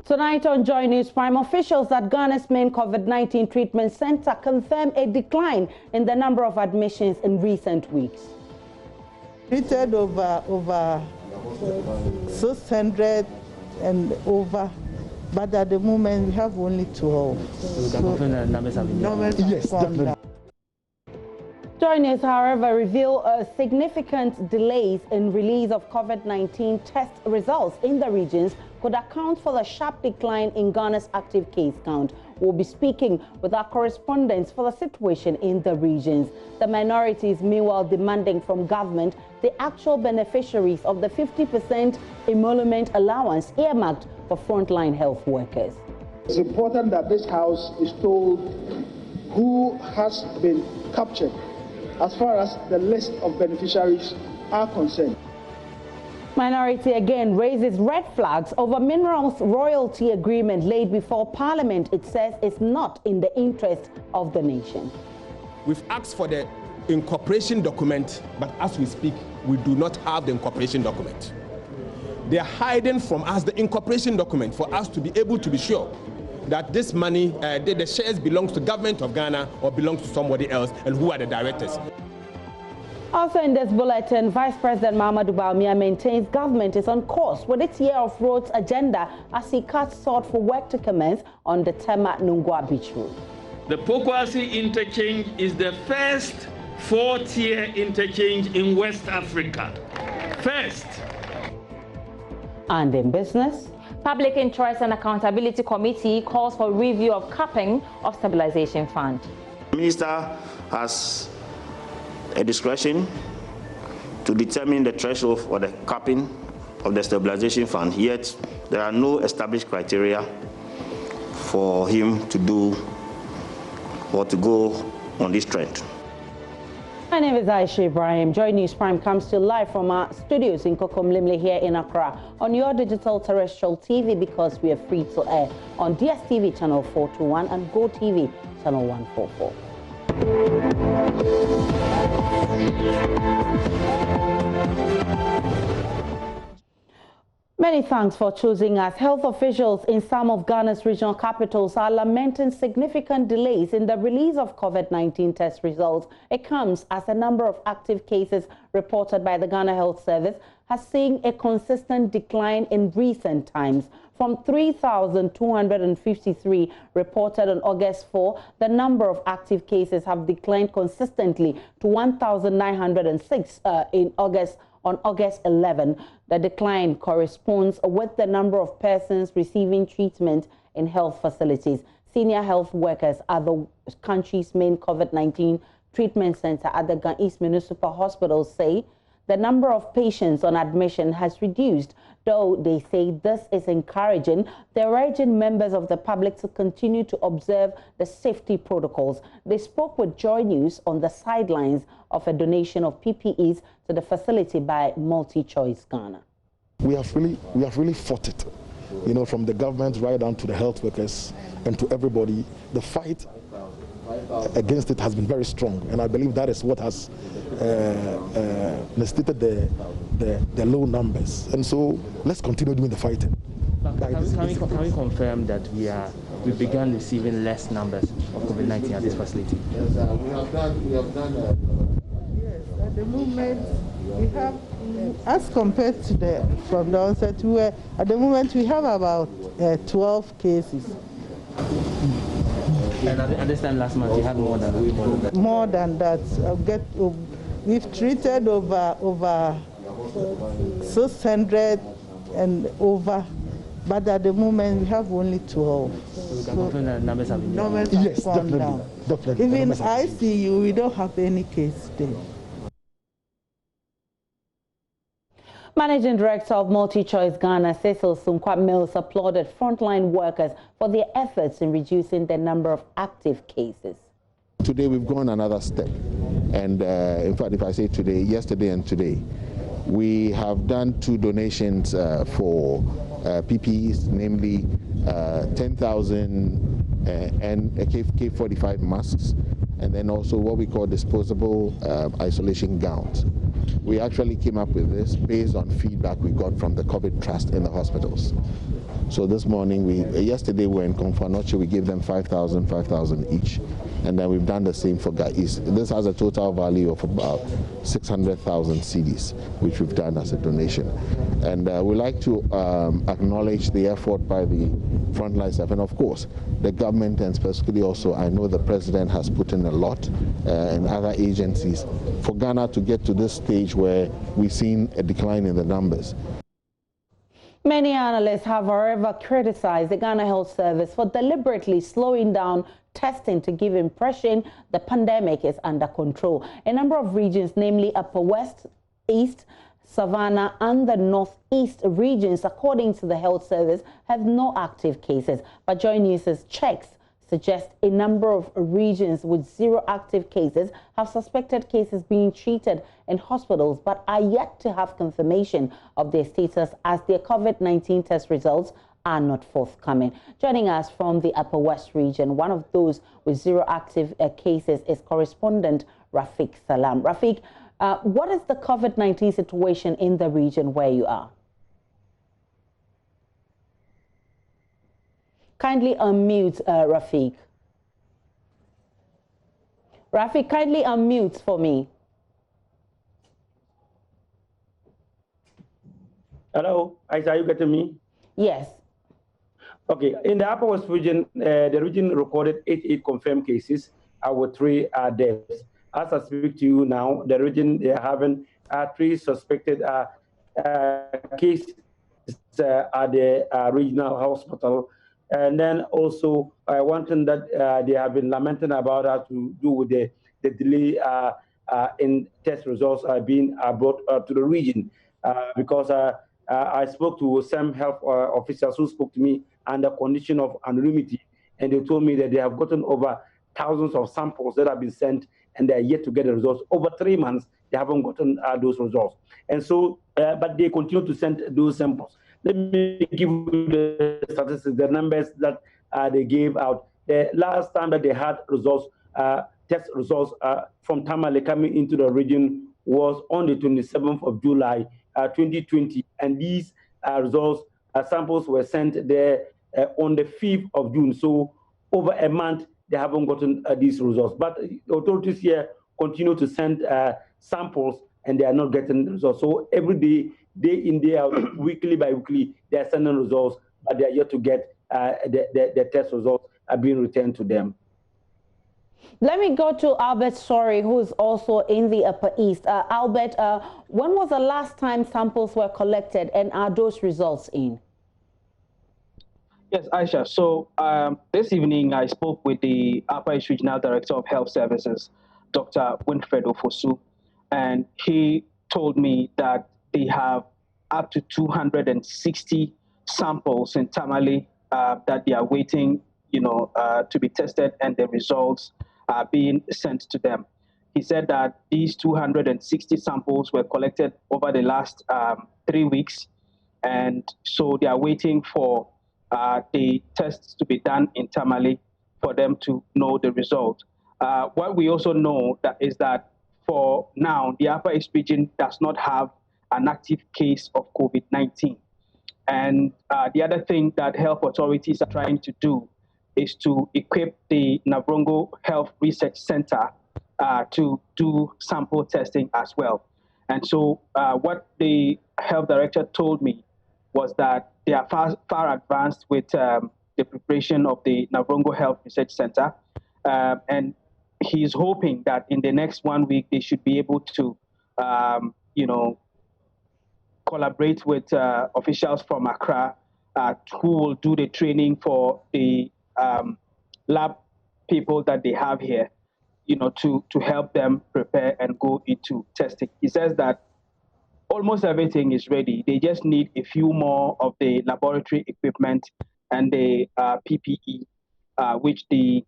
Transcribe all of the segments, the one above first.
Tonight on Joy News Prime, officials at Ghana's main COVID-19 treatment center confirm a decline in the number of admissions in recent weeks. Treated over 600 and over, but at the moment we have only 12. So the numbers have gone down. Joy News, however, reveal significant delays in release of COVID-19 test results in the regions could account for the sharp decline in Ghana's active case count. We'll be speaking with our correspondents for the situation in the regions. The minorities, meanwhile, demanding from government the actual beneficiaries of the 50% emolument allowance earmarked for frontline health workers. It's important that this House is told who has been captured as far as the list of beneficiaries are concerned. Minority again raises red flags over minerals royalty agreement laid before Parliament. It says it's not in the interest of the nation. We've asked for the incorporation document, but as we speak, we do not have the incorporation document. They are hiding from us the incorporation document for us to be able to be sure that this money, the shares belongs to government of Ghana or belongs to somebody else, and who are the directors. Also in this bulletin, Vice President Mahamudu Bawumia maintains government is on course with its Year of Roads agenda as he cuts short for work to commence on the Tema-Nungua Beach Road. The Pokwasi interchange is the first four-tier interchange in West Africa. First. And in business, Public Interest and Accountability Committee calls for review of capping of Stabilization Fund. The Minister has a discretion to determine the threshold for the capping of the Stabilization Fund, yet there are no established criteria for him to do or to go on this trend. My name is Aisha Ibrahim. Joy News Prime comes to you live from our studios in Kokomlimle here in Accra on your digital terrestrial TV, because we are free to air on DSTV channel 421 and GoTV channel 144. Many thanks for choosing us. Health officials in some of Ghana's regional capitals are lamenting significant delays in the release of COVID-19 test results. It comes as the number of active cases reported by the Ghana Health Service has seen a consistent decline in recent times. From 3,253 reported on August 4, the number of active cases have declined consistently to 1,906 on August 11. The decline corresponds with the number of persons receiving treatment in health facilities. Senior health workers at the country's main COVID-19 treatment center at the East Municipal Hospital say the number of patients on admission has reduced. Though they say this is encouraging, they're urging members of the public to continue to observe the safety protocols. They spoke with Joy News on the sidelines of a donation of PPEs to the facility by MultiChoice Ghana. We have really fought it, you know, from the government right down to the health workers and to everybody. The fight against it has been very strong, and I believe that is what has necessitated the low numbers. And so let's continue doing the fighting. Can we confirm that we began receiving less numbers of COVID-19 at this facility? Yes, at the moment we have, as compared to from the onset, at the moment we have about 12 cases. And at this time last month, you had more than that? More than that. We've treated over 600 and over, but at the moment we have only 12. So the numbers have gone down. Definitely. Even ICU, we don't have any case there. Managing Director of MultiChoice Ghana, Cecil Sunkwa Mills, applauded frontline workers for their efforts in reducing the number of active cases. Today we've gone another step, and in fact, if I say today, yesterday and today, we have done 2 donations for PPEs, namely 10,000 and K45 masks, and then also what we call disposable isolation gowns. We actually came up with this based on feedback we got from the COVID trust in the hospitals. So this morning, yesterday we were in Konfanoche, we gave them 5,000 each, and then we've done the same for Gais. This has a total value of about 600,000 cedis, which we've done as a donation. And we like to acknowledge the effort by the frontline staff, and of course, the government, and specifically also, I know the president has put in a lot, and other agencies, for Ghana to get to this stage where we've seen a decline in the numbers. Many analysts have, however, criticized the Ghana Health Service for deliberately slowing down testing to give impression the pandemic is under control. A number of regions, namely Upper West, East, Savannah and the Northeast regions, according to the Health Service, have no active cases. But Joy News's checks suggest a number of regions with 0 active cases have suspected cases being treated in hospitals but are yet to have confirmation of their status as their COVID-19 test results are not forthcoming. Joining us from the Upper West region, one of those with 0 active cases is correspondent Rafiq Salam. Rafiq, what is the COVID-19 situation in the region where you are? Kindly unmute, Rafiq. Rafiq, kindly unmute for me. Hello, Aisha, are you getting me? Yes. Okay, in the Upper West region, the region recorded 88 confirmed cases, with 3 deaths. As I speak to you now, the region, they are having 3 suspected cases at the regional hospital. And then also, one thing that they have been lamenting about has to do with the delay in test results being brought to the region. Because I spoke to some health officials who spoke to me under condition of anonymity, and they told me that they have gotten over thousands of samples that have been sent, and they are yet to get the results. Over 3 months, they haven't gotten those results. And so, but they continue to send those samples. Let me give you the statistics, the numbers that they gave out. The last time that they had results, test results from Tamale coming into the region was on the 27th of July, 2020. And these results, samples were sent there on the 5th of June. So over a month, they haven't gotten these results. But the authorities here continue to send samples, and they are not getting the results. So every day, day in, day out, weekly by weekly, they are sending results, but they are yet to get the test results are being returned to them. Let me go to Albert Sorry, who is also in the Upper East. Albert, when was the last time samples were collected, and are those results in? Yes, Aisha. So this evening, I spoke with the Upper East Regional Director of Health Services, Dr. Winfred Ofosu, and he told me that they have up to 260 samples in Tamale that they are waiting, to be tested, and the results are being sent to them. He said that these 260 samples were collected over the last 3 weeks, and so they are waiting for the tests to be done in Tamale for them to know the result. What we also know is that for now, the Upper East region does not have an active case of COVID-19. And the other thing that health authorities are trying to do is to equip the Navrongo Health Research Center to do sample testing as well. And so what the health director told me was that they are far advanced with the preparation of the Navrongo Health Research Center. And he's hoping that in the next 1 week, they should be able to, collaborate with officials from Accra who will do the training for the lab people that they have here, to help them prepare and go into testing. He says that almost everything is ready. They just need a few more of the laboratory equipment and the PPE, which the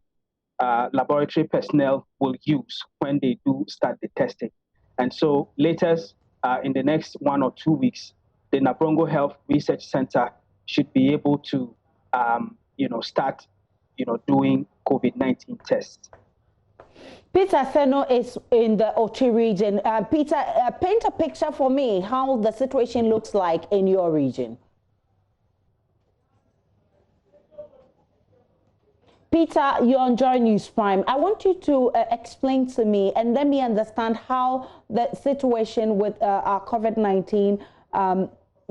laboratory personnel will use when they do start the testing. And so latest in the next 1 or 2 weeks, the Navrongo Health Research Center should be able to, start, doing COVID-19 tests. Peter Seno is in the Ochi region. Peter, paint a picture for me how the situation looks like in your region. Peter, you're on Joy News Prime. I want you to explain to me and let me understand how the situation with our COVID-19,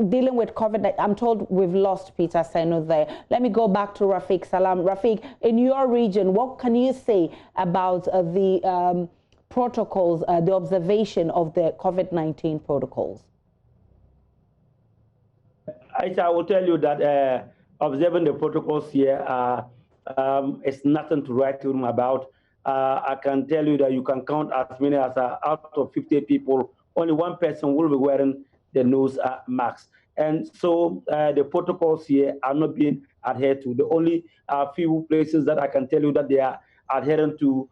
dealing with COVID, I'm told we've lost Peter Seno there. Let me go back to Rafiq Salam. Rafiq, in your region, what can you say about the protocols, the observation of the COVID-19 protocols? I will tell you that observing the protocols here it's nothing to write home about. I can tell you that you can count as many as out of 50 people, only one person will be wearing the nose mask. And so the protocols here are not being adhered to. The only few places that I can tell you that they are adhering to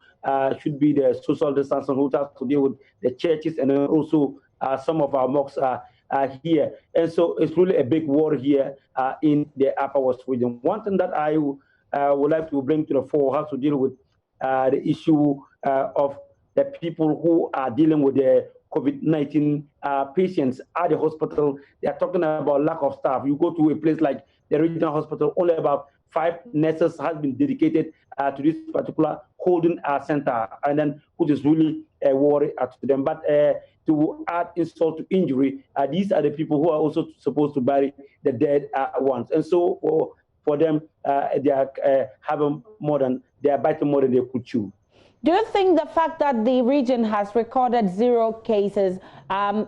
should be the social distancing, who has to deal with the churches and also some of our mosques here. And so it's really a big war here in the Upper West region. One thing that I would like to bring to the fore has to deal with the issue of the people who are dealing with the COVID-19 patients at the hospital. They are talking about lack of staff. You go to a place like the regional hospital, only about 5 nurses has been dedicated to this particular holding center, and then which is really a worry to them. But to add insult to injury, these are the people who are also supposed to bury the dead ones. And so for them, they are having more than, they are biting more than they could chew. Do you think the fact that the region has recorded 0 cases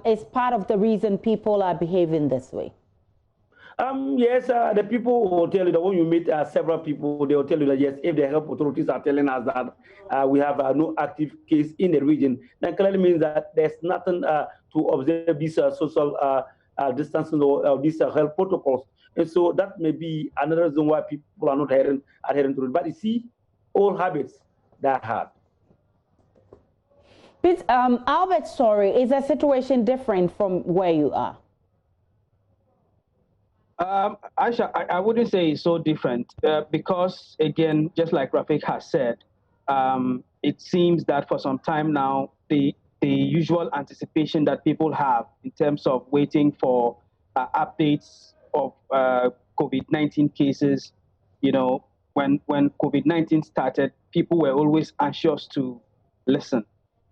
is part of the reason people are behaving this way? Yes, the people will tell you that when you meet several people, they will tell you that yes, if the health authorities are telling us that we have no active case in the region, that clearly means that there's nothing to observe these social distancing or these health protocols. And so that may be another reason why people are not adhering to it. But you see, all habits that hard. But Albert, sorry, is the situation different from where you are? Aisha, I wouldn't say it's so different because, again, just like Rafiq has said, it seems that for some time now, the usual anticipation that people have in terms of waiting for updates of COVID-19 cases, you know, when COVID-19 started, people were always anxious to listen.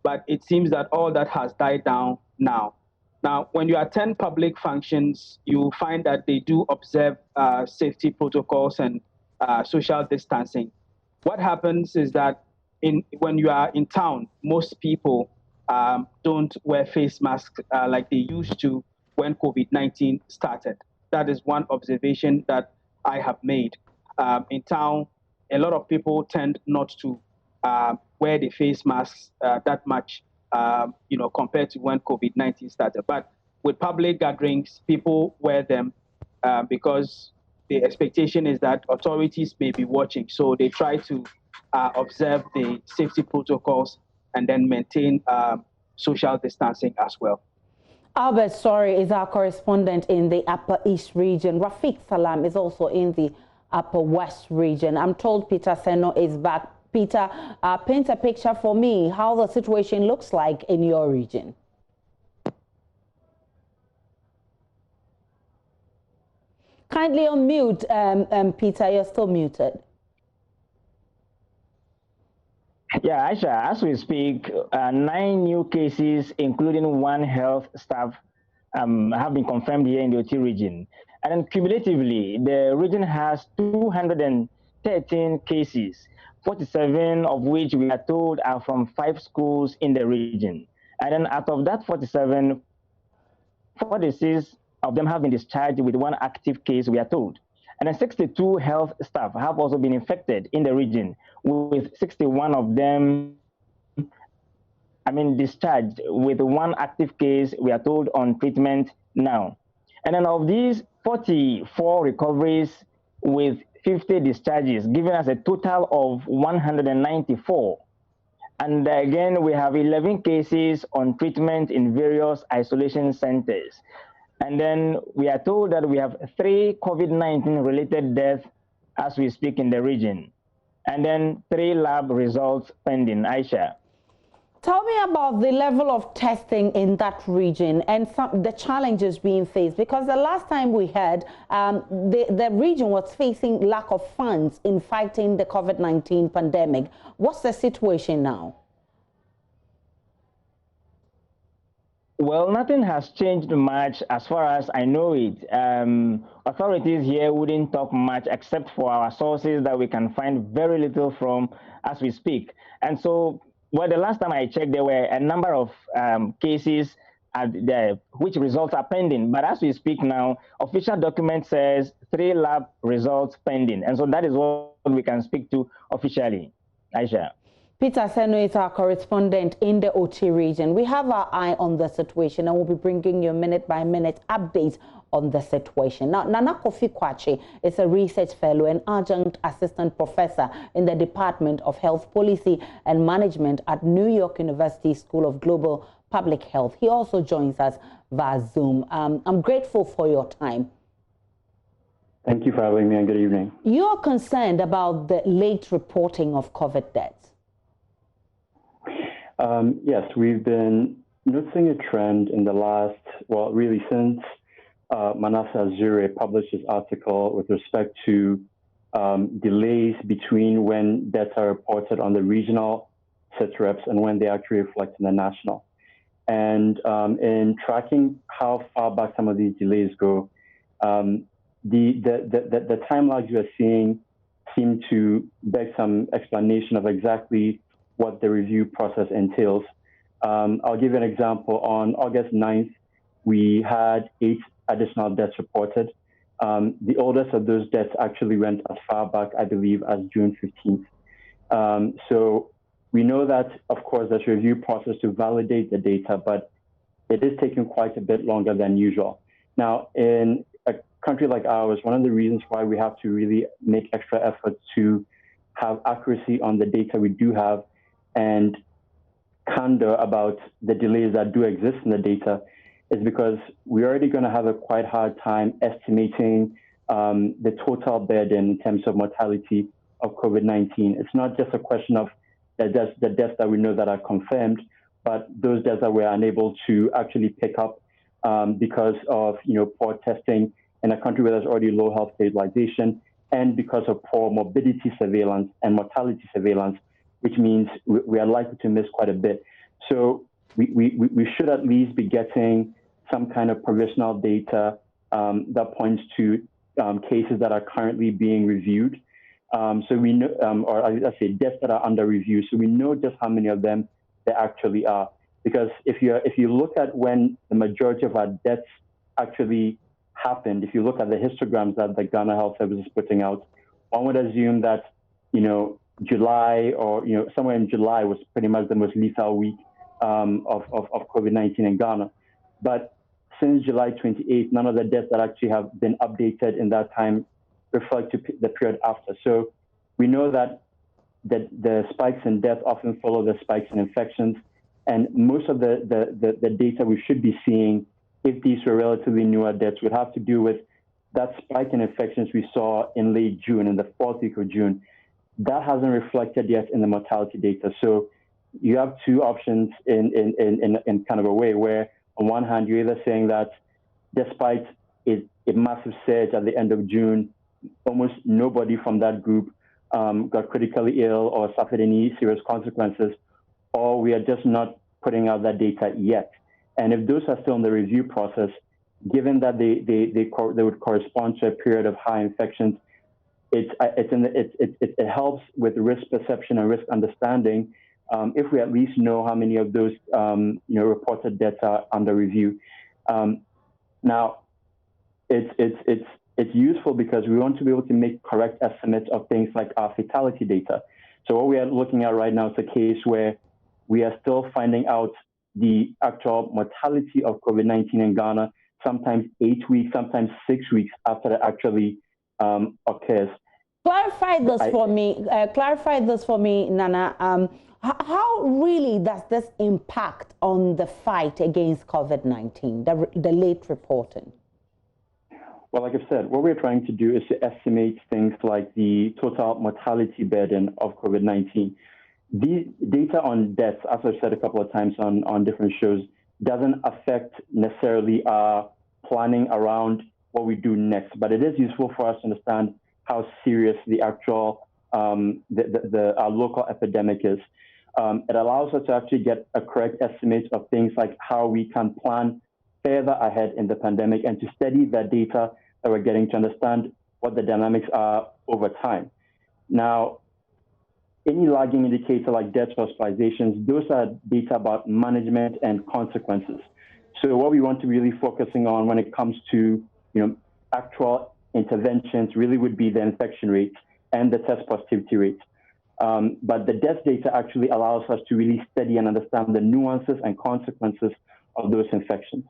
But it seems that all that has died down now. Now, when you attend public functions, you find that they do observe safety protocols and social distancing. What happens is that when you are in town, most people don't wear face masks like they used to when COVID-19 started. That is one observation that I have made. In town, a lot of people tend not to wear the face masks that much, you know, compared to when COVID-19 started. But with public gatherings, people wear them because the expectation is that authorities may be watching. So they try to observe the safety protocols and then maintain social distancing as well. Albert Sorry is our correspondent in the Upper East region. Rafiq Salam is also in the Upper West region. I'm told Peter Seno is back. Peter, paint a picture for me how the situation looks like in your region. Kindly unmute, Peter, you're still muted. Yeah, Aisha, as we speak, 9 new cases, including 1 health staff, have been confirmed here in the Oti region. And then cumulatively, the region has 213 cases, 47 of which we are told are from 5 schools in the region. And then out of that 47, 46 of them have been discharged with 1 active case, we are told. And then 62 health staff have also been infected in the region, with 61 of them, discharged with 1 active case, we are told, on treatment now. And then of these, 44 recoveries with 50 discharges, giving us a total of 194. And again, we have 11 cases on treatment in various isolation centers. And then we are told that we have 3 COVID-19 related deaths as we speak in the region. And then 3 lab results pending, Aisha. Tell me about the level of testing in that region and the challenges being faced, because the last time we heard, the region was facing lack of funds in fighting the COVID-19 pandemic. What's the situation now? Well, nothing has changed much as far as I know it. Authorities here wouldn't talk much except for our sources that we can find very little from as we speak. And so, well, the last time I checked, there were a number of cases which results are pending. But as we speak now, official document says 3 lab results pending. And so that is what we can speak to officially. Aisha. Peter Seno is our correspondent in the OT region. We have our eye on the situation and we'll be bringing you minute-by-minute updates on the situation. Now, Nana Kofi Kwache is a research fellow and adjunct assistant professor in the Department of Health Policy and Management at New York University School of Global Public Health. He also joins us via Zoom. I'm grateful for your time. Thank you for having me, and good evening. You're concerned about the late reporting of COVID deaths. Yes, we've been noticing a trend in the last, well, really since Manasseh Azure published his article with respect to delays between when deaths are reported on the regional SITREPs and when they actually reflect in the national. And in tracking how far back some of these delays go, the time lags we are seeing seem to beg some explanation of exactly what the review process entails. I'll give you an example. On August 9th, we had 8 additional deaths reported. The oldest of those deaths actually went as far back, I believe, as June 15th. So we know that, of course, there's a review process to validate the data, but it is taking quite a bit longer than usual. Now, in a country like ours, one of the reasons why we have to really make extra efforts to have accuracy on the data we do have and candor about the delays that do exist in the data is because we're already going to have a quite hard time estimating the total burden in terms of mortality of COVID-19. It's not just a question of the deaths that we know that are confirmed, but those deaths that we're unable to actually pick up because of poor testing in a country where there's already low health stabilization, and because of poor morbidity surveillance and mortality surveillance, which means we are likely to miss quite a bit. So we should at least be getting some kind of provisional data that points to cases that are currently being reviewed. So we know, or I say deaths that are under review. So we know just how many of them there actually are. Because if you look at when the majority of our deaths actually happened, if you look at the histograms that the Ghana Health Service is putting out, one would assume that July or somewhere in July was pretty much the most lethal week of COVID-19 in Ghana. But since July 28th, none of the deaths that actually have been updated in that time reflect to the period after. So we know that the spikes in death often follow the spikes in infections, and most of the data we should be seeing, if these were relatively newer deaths, would have to do with that spike in infections we saw in late June, in the 4th week of June. That hasn't reflected yet in the mortality data. So you have two options in kind of a way where, on one hand, you're either saying that despite a massive surge at the end of June, almost nobody from that group got critically ill or suffered any serious consequences, or we are just not putting out that data yet. And if those are still in the review process, given that they would correspond to a period of high infections, it helps with risk perception and risk understanding if we at least know how many of those reported deaths are under review. Now, it's useful because we want to be able to make correct estimates of things like our fatality data. So what we are looking at right now is a case where we are still finding out the actual mortality of COVID-19 in Ghana, sometimes 8 weeks, sometimes 6 weeks after it actually occurs. Clarify this for me, Nana. How really does this impact on the fight against COVID-19, the late reporting? Well, like I said, what we're trying to do is to estimate things like the total mortality burden of COVID-19. the data on deaths, as I've said a couple of times on different shows, doesn't affect necessarily our planning around what we do next. But it is useful for us to understand how serious the actual our local epidemic is. It allows us to actually get a correct estimate of things like how we can plan further ahead in the pandemic and to study that data that we're getting to understand what the dynamics are over time. Now, any lagging indicator like deaths or hospitalizations, those are data about management and consequences. So what we want to really focusing on when it comes to actual interventions really would be the infection rates and the test positivity rates. But the death data actually allows us to really study and understand the nuances and consequences of those infections.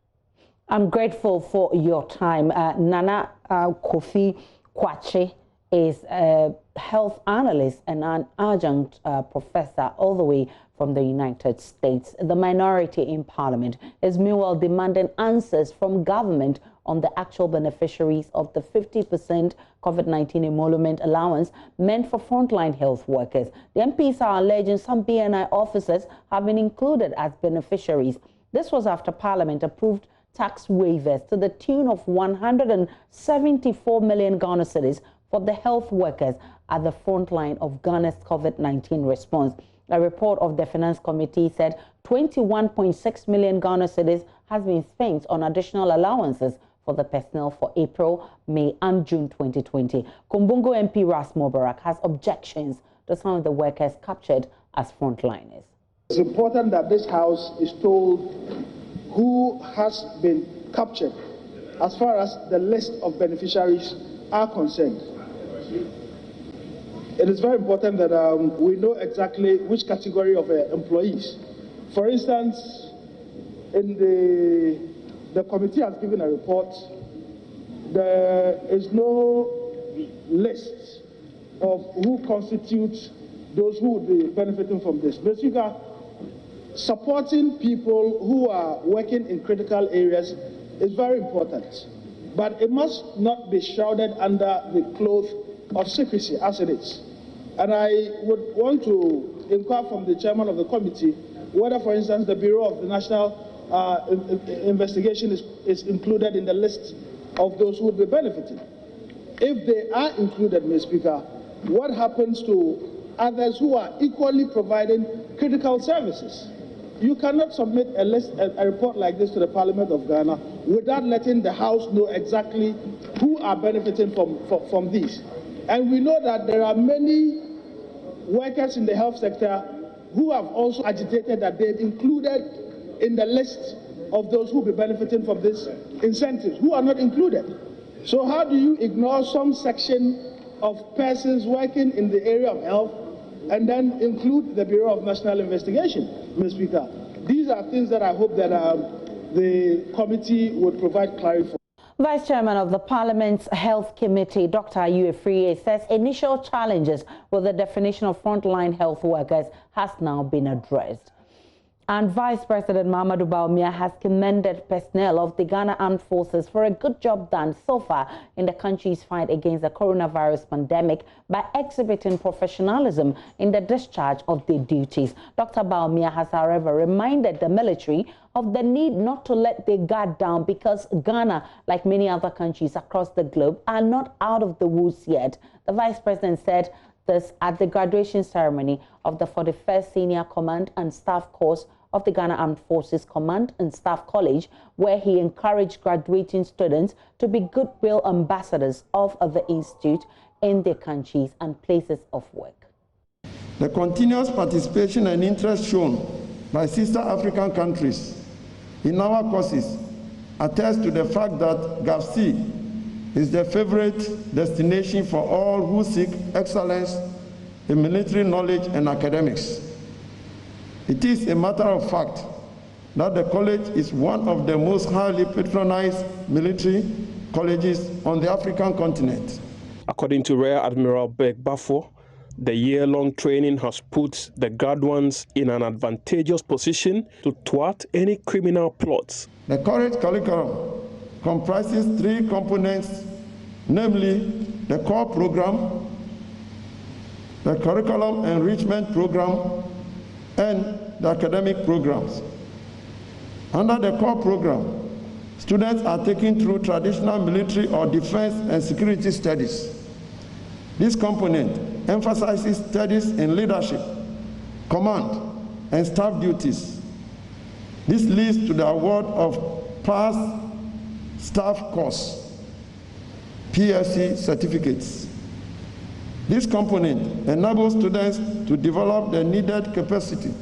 I'm grateful for your time. Nana Kofi Kwache is a health analyst and an adjunct professor all the way from the United States. The minority in Parliament is meanwhile demanding answers from government on the actual beneficiaries of the 50% COVID-19 emolument allowance meant for frontline health workers. The MPs are alleging some BNI officers have been included as beneficiaries. This was after Parliament approved tax waivers to the tune of 174 million Ghana cedis for the health workers at the front line of Ghana's COVID-19 response. A report of the Finance Committee said 21.6 million Ghana cedis has been spent on additional allowances for the personnel for April, May and June 2020. Kumbungo MP Ras Mubarak has objections to some of the workers captured as frontliners. It's important that this House is told who has been captured as far as the list of beneficiaries are concerned. It is very important that we know exactly which category of employees. For instance, in the committee has given a report, there is no list of who constitutes those who would be benefiting from this. Basically, supporting people who are working in critical areas is very important, but it must not be shrouded under the cloth of secrecy as it is. And I would want to inquire from the chairman of the committee whether, for instance, the Bureau of the National Investigation is included in the list of those who would be benefiting. If they are included, Mr. Speaker, what happens to others who are equally providing critical services? You cannot submit a report like this to the Parliament of Ghana without letting the House know exactly who are benefiting from these. And we know that there are many workers in the health sector who have also agitated that they've included in the list of those who will be benefiting from this incentives, who are not included. So how do you ignore some section of persons working in the area of health and then include the Bureau of National Investigation, Mr. Speaker? These are things that I hope that the committee would provide clarity for. Vice Chairman of the Parliament's Health Committee, Dr. Ayew Afriyie, says initial challenges with the definition of frontline health workers has now been addressed. And Vice President Mahamudu Bawumia has commended personnel of the Ghana Armed Forces for a good job done so far in the country's fight against the coronavirus pandemic by exhibiting professionalism in the discharge of their duties. Dr. Bawumia has, however, reminded the military of the need not to let their guard down because Ghana, like many other countries across the globe, are not out of the woods yet. The Vice President said this at the graduation ceremony of the 41st Senior Command and Staff course of the Ghana Armed Forces Command and Staff College, where he encouraged graduating students to be goodwill ambassadors of the institute in their countries and places of work. The continuous participation and interest shown by sister African countries in our courses attest to the fact that GAFC is the favorite destination for all who seek excellence in military knowledge and academics. It is a matter of fact that the college is one of the most highly patronized military colleges on the African continent. According to Rear Admiral Beg Bafo, the year-long training has put the graduates in an advantageous position to thwart any criminal plots. The college curriculum comprises 3 components, namely the core program, the curriculum enrichment program, and the academic programs. Under the core program, students are taken through traditional military or defense and security studies. This component emphasizes studies in leadership, command, and staff duties. This leads to the award of past staff course, PSC certificates. This component enables students to develop the needed capacity.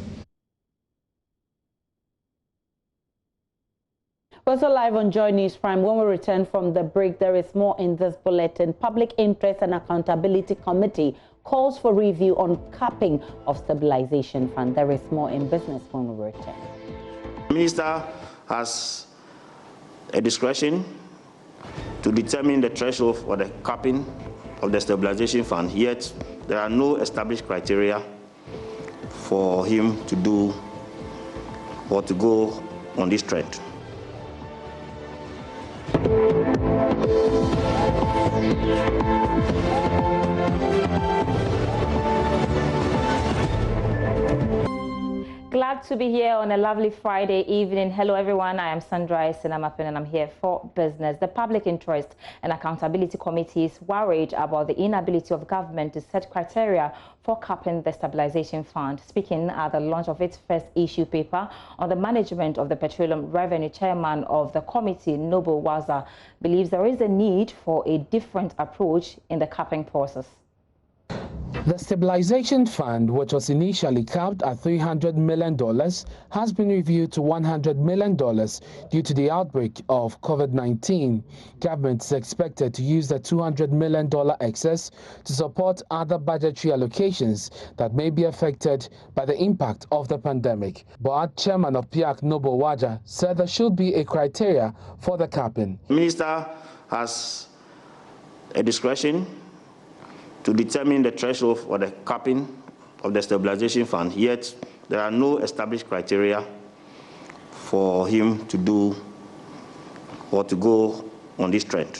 We're also live on Joy News Prime. When we return from the break, there is more in this bulletin. Public Interest and Accountability Committee calls for review on capping of stabilization fund. There is more in business when we return. The minister has a discretion to determine the threshold for the capping of the stabilization fund, yet there are no established criteria for him to do or to go on this trend. Glad to be here on a lovely Friday evening. Hello everyone, I am Sandra Sinamapin and I'm here for business. The Public Interest and Accountability Committee is worried about the inability of government to set criteria for capping the stabilization fund. Speaking at the launch of its first issue paper on the management of the petroleum revenue, chairman of the committee, Noble Waza, believes there is a need for a different approach in the capping process. The Stabilization Fund, which was initially capped at $300 million, has been reviewed to $100 million due to the outbreak of COVID-19. Government is expected to use the $200 million excess to support other budgetary allocations that may be affected by the impact of the pandemic. But Chairman of PIAC, Noble Waja, said there should be a criteria for the capping. The minister has a discretion to determine the threshold for the capping of the stabilization fund, yet there are no established criteria for him to do or to go on this trend,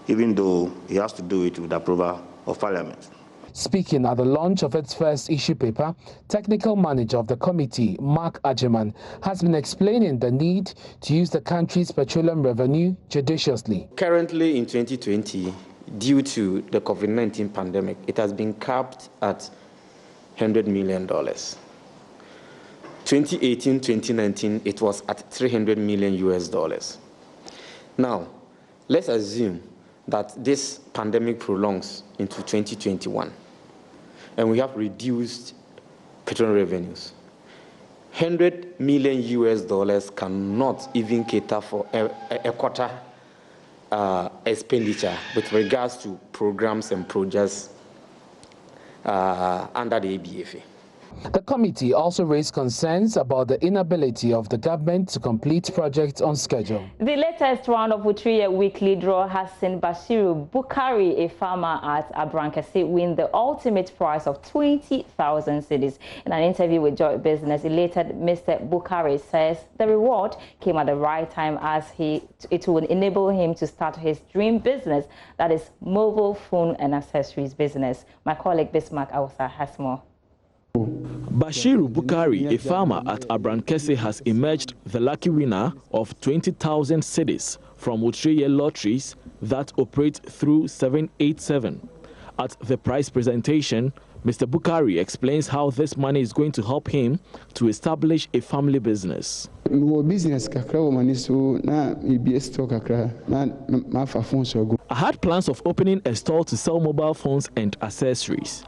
even though he has to do it with approval of Parliament. Speaking at the launch of its first issue paper, technical manager of the committee, Mark Ajiman, has been explaining the need to use the country's petroleum revenue judiciously. Currently in 2020, due to the COVID-19 pandemic, it has been capped at $100 million. 2018-2019, it was at $300 million US. Now, let's assume that this pandemic prolongs into 2021, and we have reduced petroleum revenues. $100 million US cannot even cater for a quarter expenditure with regards to programs and projects under the ABFA. The committee also raised concerns about the inability of the government to complete projects on schedule. The latest round of Utriye weekly draw has seen Bashiru Bukari, a farmer at Abrankasi, win the ultimate prize of 20,000 cedis. In an interview with Joy Business, elated Mr. Bukari says the reward came at the right time as it will enable him to start his dream business, that is mobile phone and accessories business. My colleague Bismarck Awasa has more. Bashiru Bukari, a farmer at Abrankese, has emerged the lucky winner of 20,000 cedis from Utriye lotteries that operate through 787. At the prize presentation, Mr. Bukari explains how this money is going to help him to establish a family business. I had plans of opening a store to sell mobile phones and accessories.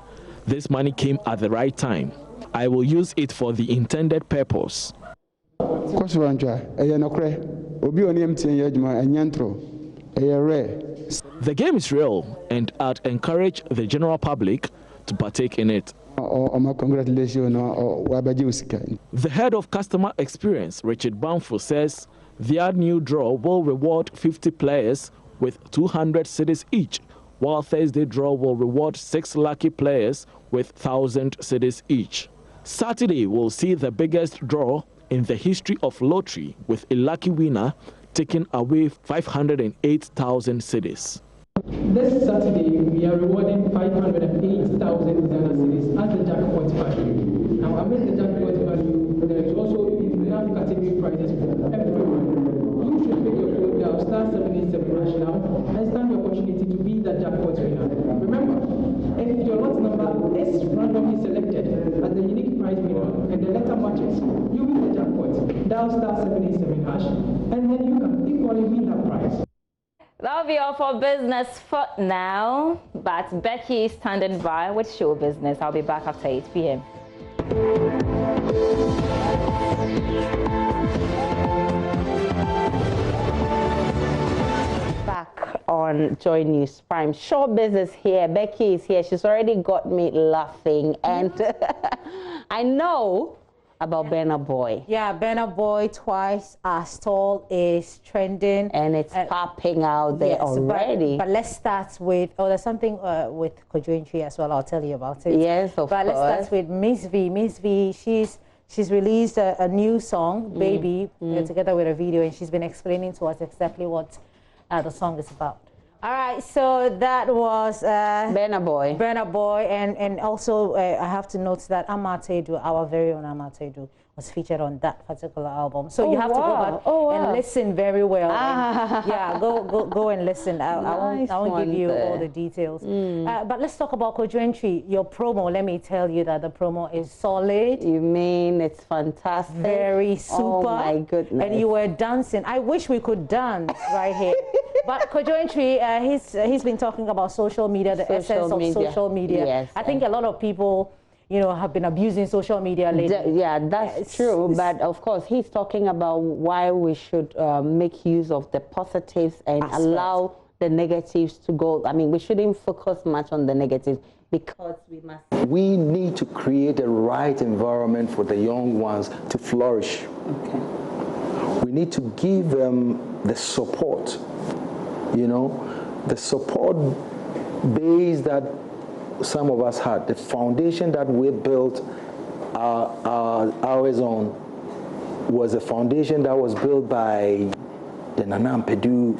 This money came at the right time. I will use it for the intended purpose. The game is real, and I'd encourage the general public to partake in it. The head of customer experience, Richard Banfo, says their new draw will reward 50 players with 200 cedis each, while Thursday draw will reward 6 lucky players with 1,000 cedis each. Saturday will see the biggest draw in the history of lottery, with a lucky winner taking away 508,000 cedis. This Saturday, we are rewarding 508,000 Ghana cedis as the jackpot value. Now, amidst the jackpot value category prizes for everyone. You should pick your code dial *787# now and stand the opportunity to be the jackpot winner. Remember, if your lot number is randomly selected as the unique prize winner and the letter matches, you win the jackpot. Dial *787# and then you can equally win that prize. That'll be all for business for now, but Becky is standing by with show business. I'll be back after 8 p.m. Back on Joy News Prime. Show business here. Becky is here. She's already got me laughing, and I know about Burna Boy. Yeah, Burna Boy twice as tall is trending. And it's popping out there already. But let's start with, there's something with Kojointri as well. I'll tell you about it. Yes, of course. But let's start with Miss V. Miss V, she's released a new song, Baby, together with a video, and she's been explaining to us exactly what the song is about. All right, so that was Burna Boy. Burna Boy, and also I have to note that Amatedu, our very own Amatedu, was featured on that particular album. So you have to go back and listen very well. And, yeah, go and listen. I won't give you all the details. But let's talk about Kojointri. Your promo, let me tell you that the promo is solid. You mean it's fantastic? Very super. Oh my goodness. And you were dancing. I wish we could dance right here. But Kojointri, he's been talking about social media, the essence of social media. Yes, I think a lot of people, have been abusing social media lately. Yeah, that's true. But of course, he's talking about why we should make use of the positives and allow the negatives to go. I mean, we shouldn't focus much on the negatives because we need to create the right environment for the young ones to flourish. We need to give them the support. The support base that some of us had, the foundation that we built ours on was a foundation that was built by the Nana Mpedu,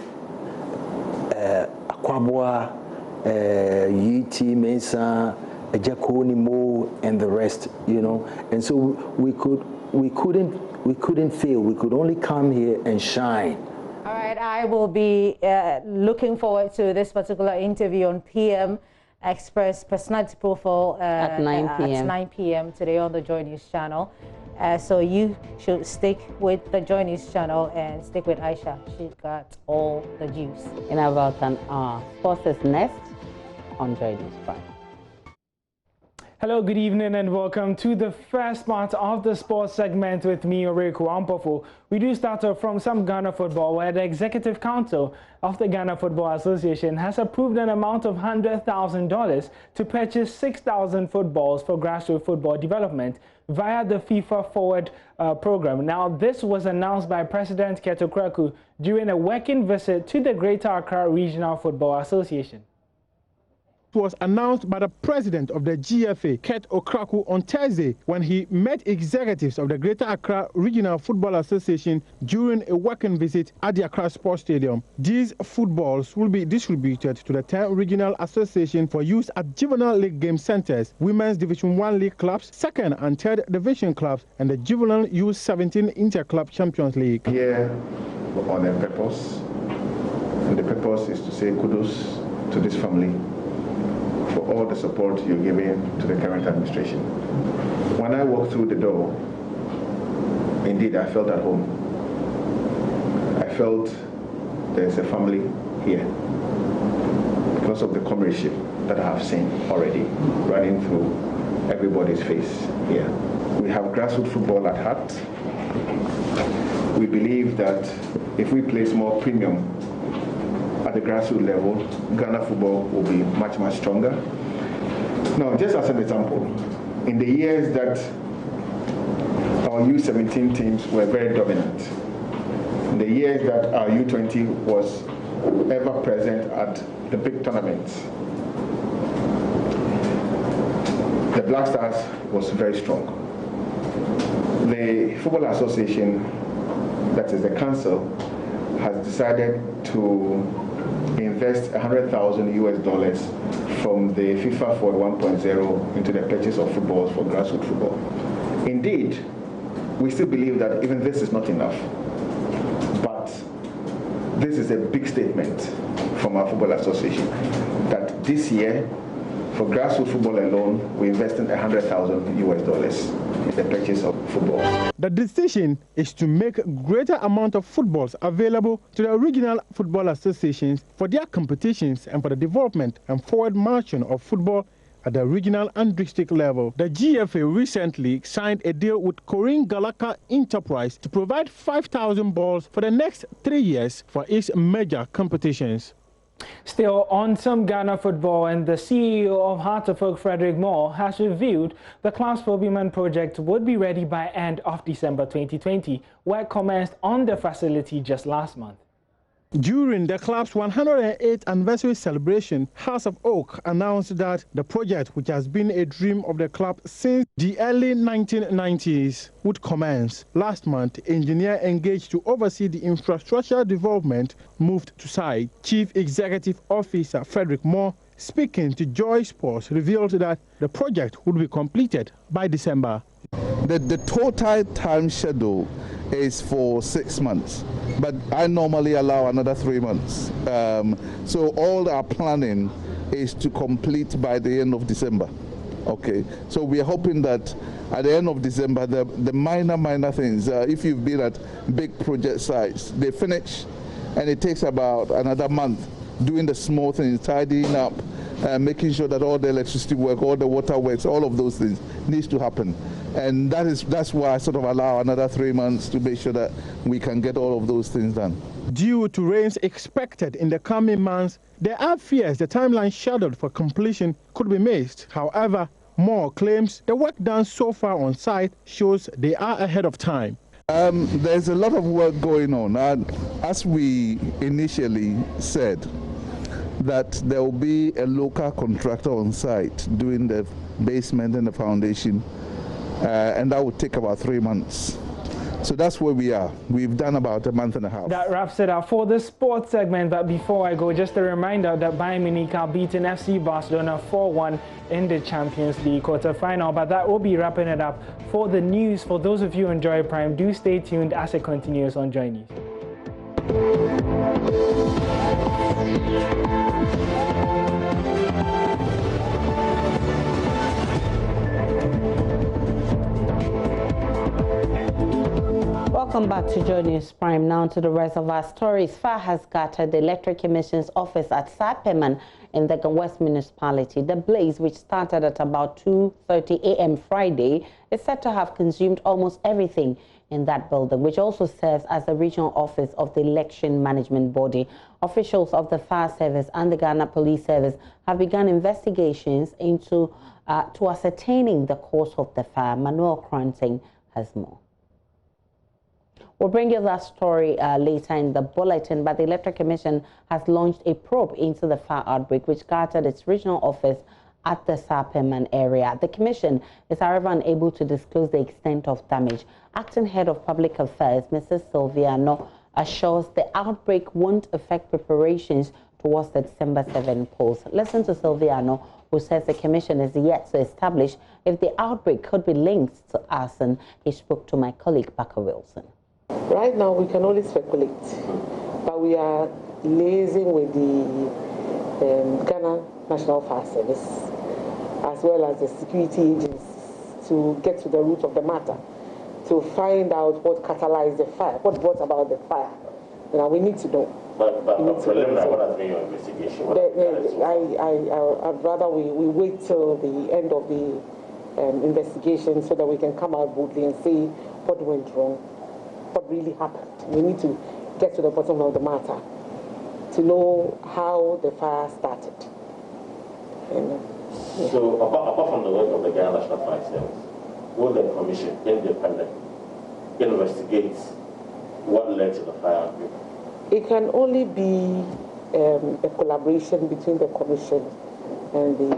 Akwabwa, Yiti Mesa, Ejakonimo, and the rest, And so we couldn't fail. We could only come here and shine. All right, I will be looking forward to this particular interview on PM Express Personality Profile at 9 p.m. At 9 p.m. today on the Joy News channel. So you should stick with the Joy News channel and stick with Aisha. She's got all the juice. In about an hour. Sports is next on Joy News Prime. Hello, good evening and welcome to the first part of the sports segment with me, Oreku Ampofo. We do start off from some Ghana football, where the Executive Council of the Ghana Football Association has approved an amount of $100,000 to purchase 6,000 footballs for grassroots football development via the FIFA Forward program. Now, this was announced by President Keto Kraku during a working visit to the Greater Accra Regional Football Association. Was announced by the president of the GFA, Ket Okraku, on Thursday when he met executives of the Greater Accra Regional Football Association during a working visit at the Accra Sports Stadium. These footballs will be distributed to the 10 regional associations for use at juvenile league game centers, women's Division 1 league clubs, second and third division clubs, and the juvenile U17 Inter-Club Champions League. Here on a purpose, and the purpose is to say kudos to this family for all the support you're giving to the current administration. When I walked through the door, indeed I felt at home. I felt there's a family here because of the comradeship that I have seen already running through everybody's face here. We have grassroots football at heart. We believe that if we place more premium at the grassroots level, Ghana football will be much, much stronger. Now, just as an example, in the years that our U17 teams were very dominant, in the years that our U20 was ever present at the big tournaments, the Black Stars was very strong. The Football Association, that is the council, has decided to invest $100,000 from the FIFA Forward 1.0 into the purchase of footballs for grassroots football. Indeed, we still believe that even this is not enough. But this is a big statement from our football association that this year, for grassroots football alone, we're investing $100,000 in the purchase of football. The decision is to make greater amount of footballs available to the regional football associations for their competitions and for the development and forward marching of football at the regional and district level. The GFA recently signed a deal with Korean Galaka Enterprise to provide 5,000 balls for the next 3 years for its major competitions. Still on some Ghana football, and the CEO of Heart of Oak, Frederick Moore, has revealed the club's Women project would be ready by end of December 2020. Work commenced on the facility just last month. During the club's 108th anniversary celebration, House of Oak announced that the project, which has been a dream of the club since the early 1990s, would commence. Last month, engineer engaged to oversee the infrastructure development moved to site. Chief Executive Officer Frederick Moore, speaking to Joy Sports, revealed that the project would be completed by December. The total time schedule is for 6 months, but I normally allow another 3 months. So all our planning is to complete by the end of December. Okay, so we are hoping that at the end of December, the minor things, if you've been at big project sites, they finish, and it takes about another month doing the small things, tidying up, making sure that all the electricity work, all the water works, all of those things needs to happen. And that's why I sort of allow another 3 months to make sure that we can get all of those things done. Due to rains expected in the coming months, there are fears the timeline scheduled for completion could be missed. However, Moore claims the work done so far on site shows they are ahead of time. There's a lot of work going on, and as we initially said, that there will be a local contractor on site doing the basement and the foundation, and that would take about 3 months. So that's where we are. We've done about a month and a half. That wraps it up for the sports segment. But before I go, just a reminder that Bayern Munich are beating FC Barcelona 4-1 in the Champions League quarter-final. But that will be wrapping it up for the news. For those of you on Joy Prime, do stay tuned as it continues on Joy News. Welcome back to Joy News Prime. Now to the rest of our stories. Fire has scattered the Electric Commission's office at Sapeman in the West Municipality. The blaze, which started at about 2:30 a.m. Friday, is said to have consumed almost everything in that building, which also serves as the regional office of the election management body. Officials of the fire service and the Ghana Police Service have begun investigations into to ascertaining the cause of the fire. Manuel Cranting has more. We'll bring you that story later in the bulletin, but the Electoral Commission has launched a probe into the fire outbreak, which scattered its regional office at the Sapeman area. The Commission is, however, unable to disclose the extent of damage. Acting Head of Public Affairs, Mrs. Silviano, assures the outbreak won't affect preparations towards the December 7 polls. Listen to Silviano, who says the Commission is yet to establish if the outbreak could be linked to arson. He spoke to my colleague, Baka Wilson. Right now, we can only speculate, but we are liaising with the Ghana National Fire Service, as well as the security agencies, to get to the root of the matter, to find out what catalyzed the fire, what brought about the fire. Now, we need to know. But preliminary, what has been your investigation? I'd rather we wait till the end of the investigation so that we can come out boldly and say what went wrong. What really happened. We need to get to the bottom of the matter to know how the fire started. Yeah. So apart from the work of the Ghana National Fire Service, will the Commission independent investigate what led to the fire? It can only be a collaboration between the Commission and the...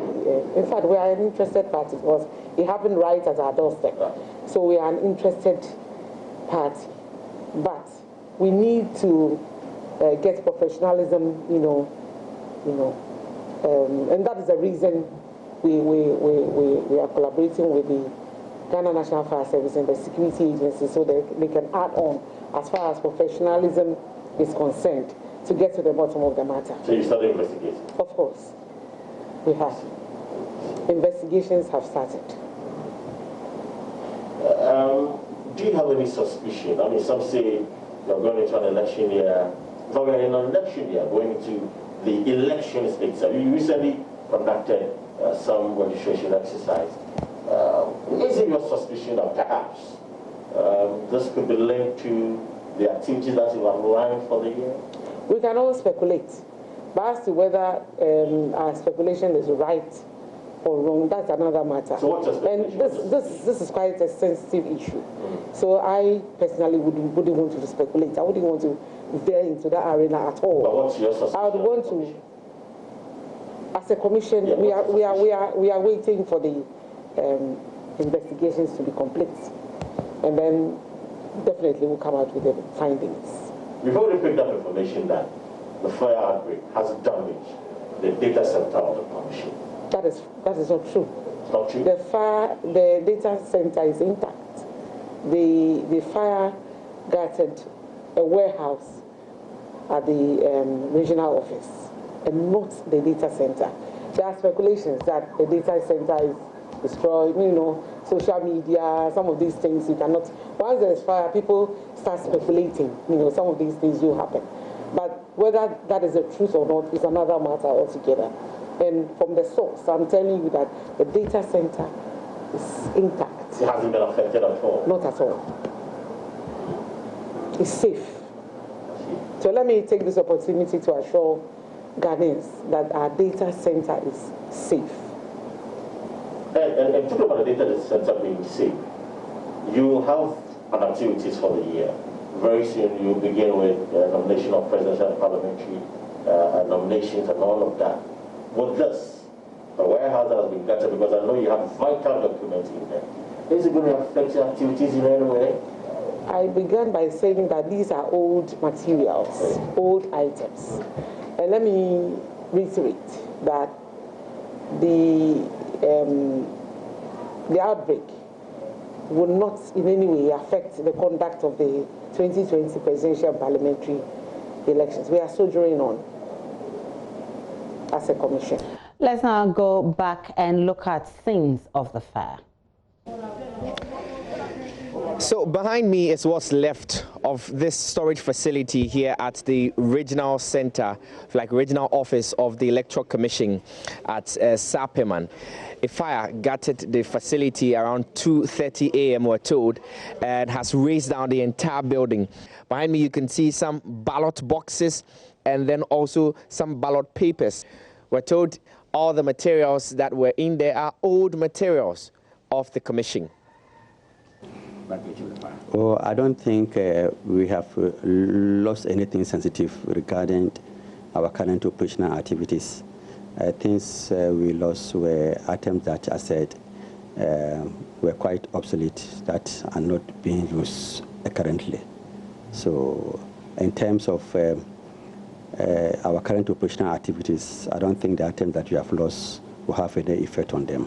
in fact, we are an interested party because it happened right at our doorstep. So we are an interested party. But we need to get professionalism, and that is the reason we are collaborating with the Ghana National Fire Service and the security agencies so that they can add on as far as professionalism is concerned to get to the bottom of the matter. So you started investigating? Of course, we have. Investigations have started. Do you have any suspicion? I mean, some say you're going into an election year. So we're in an election year, going into the elections itself. You recently conducted some registration exercise. Is it your suspicion that perhaps this could be linked to the activities that you are running for the year? We can all speculate, but as to whether our speculation is right or wrong, that's another matter. So what's your speculation? And this is quite a sensitive issue. So I personally wouldn't want to speculate. I wouldn't want to veer into that arena at all. But what's your suspicion? I would want to, as a commission, we are waiting for the investigations to be complete, and then definitely we'll come out with the findings. We've already picked up information that the fire outbreak has damaged the data center of the commission. That is not true. It's not true? The data center is intact. The fire gutted a warehouse at the regional office and not the data center. There are speculations that the data center is destroyed, social media, some of these things you cannot. Once there's fire, people start speculating, some of these things will happen. But whether that is the truth or not is another matter altogether. And from the source, I'm telling you that the data center is intact. It hasn't been affected at all? Not at all. It's safe. So let me take this opportunity to assure Ghanaians that our data center is safe. And talking about the data center being safe, you have an activities for the year. Very soon you'll begin with the nomination of presidential and parliamentary nominations and all of that. With this, the warehouse that has been gutted, because I know you have vital documents in there, is it going to affect your activities in any way? I began by saying that these are old materials, old items. And let me reiterate that the outbreak will not in any way affect the conduct of the 2020 presidential and parliamentary elections. We are soldiering on as a commission. Let's now go back and look at scenes of the fair. So behind me is what's left of this storage facility here at the regional center, like regional office of the Electoral Commission at Sapeman. A fire gutted the facility around 2:30 a.m. we're told, and has razed down the entire building. Behind me you can see some ballot boxes and then also some ballot papers. We're told all the materials that were in there are old materials of the commission. Oh, I don't think we have lost anything sensitive regarding our current operational activities. Things we lost were items that I said were quite obsolete, that are not being used currently. So in terms of our current operational activities, I don't think the items that we have lost will have any effect on them.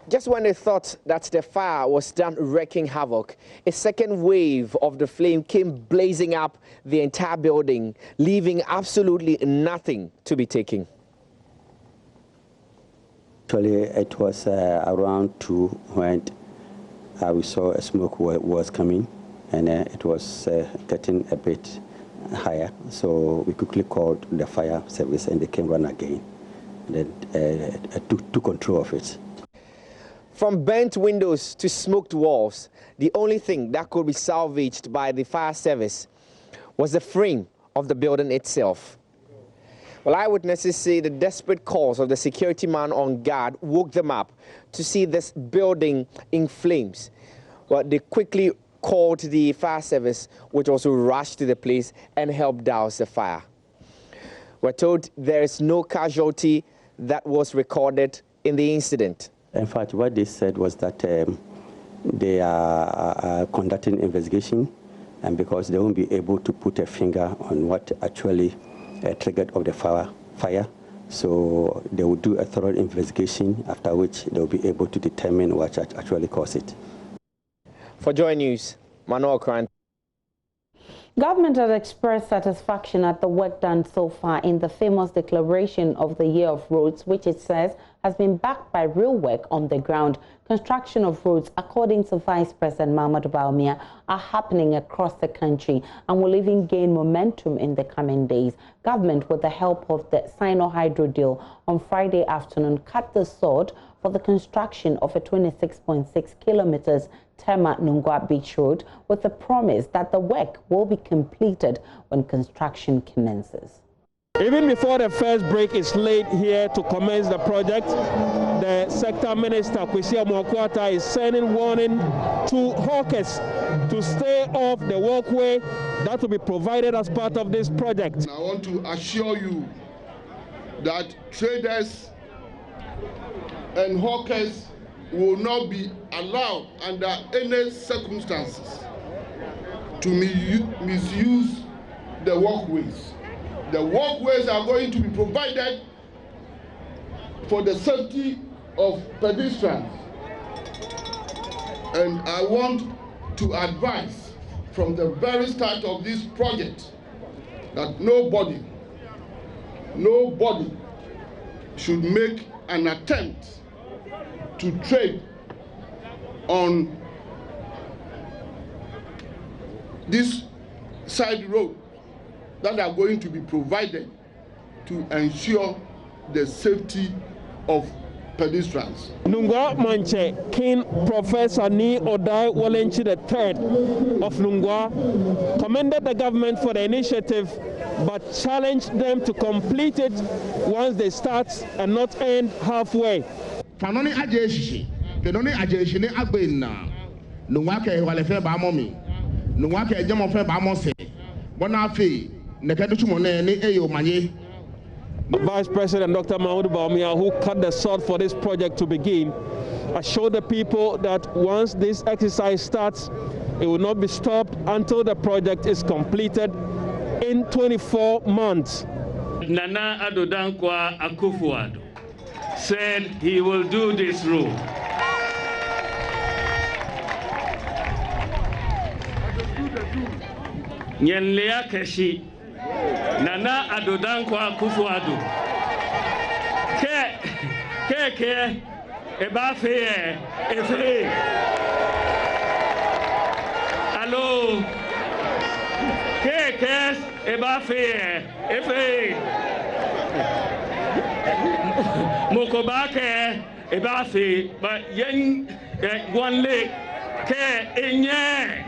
Just when they thought that the fire was done wreaking havoc, a second wave of the flame came blazing up the entire building, leaving absolutely nothing to be taken. Actually, it was around 2 when we saw a smoke was coming, and it was getting a bit higher. So we quickly called the fire service, and they came run again, and then took control of it. From burnt windows to smoked walls, the only thing that could be salvaged by the fire service was the frame of the building itself. Well, eyewitnesses say the desperate calls of the security man on guard woke them up to see this building in flames. Well, they quickly called the fire service, which also rushed to the place and helped douse the fire. We're told there is no casualty that was recorded in the incident. In fact, what they said was that they are conducting investigation, and because they won't be able to put a finger on what actually triggered of the fire, so they will do a thorough investigation, after which they will be able to determine what actually caused it. For Joy News, Manuel Krant. Government has expressed satisfaction at the work done so far in the famous Declaration of the Year of Roads, which it says has been backed by real work on the ground. Construction of roads, according to Vice President Mahmoud Bawumia, are happening across the country and will even gain momentum in the coming days. Government, with the help of the Sino Hydro deal on Friday afternoon, cut the sword for the construction of a 26.6 kilometers Tema Nungwa Beach Road, with the promise that the work will be completed when construction commences. Even before the first break is laid here to commence the project, the sector minister, Kwesi Amoakwata, is sending warning to hawkers to stay off the walkway that will be provided as part of this project. I want to assure you that traders and hawkers will not be allowed under any circumstances to misuse the walkways. The walkways are going to be provided for the safety of pedestrians. And I want to advise from the very start of this project that nobody should make an attempt to trade on this side road that are going to be provided to ensure the safety of pedestrians. Nungwa Manche, King Professor Ni Odai Walenchi III of Nungwa commended the government for the initiative but challenged them to complete it once they start and not end halfway. Fanoni ajeshi, kenoni ajeshi ne agbeina. Nungwa ke walefe ba momi. Nungwa ke jamo fe ba mose. Bona fe nekedu chumone ni eyo manye. Vice President Dr. Mahmoud Bawumia, who cut the sword for this project to begin, assured the people that once this exercise starts, it will not be stopped until the project is completed in 24 months. Nana Addo Dankwa Akufo-Addo said he will do this road. Nyenlea Keshi, Nana Addo Dankwa Akufo-Addo, Ke Ebafe Efe. Hello. Ke Ebafe Efe. Mokobake Ebafe, but yen one leg Ke Enye.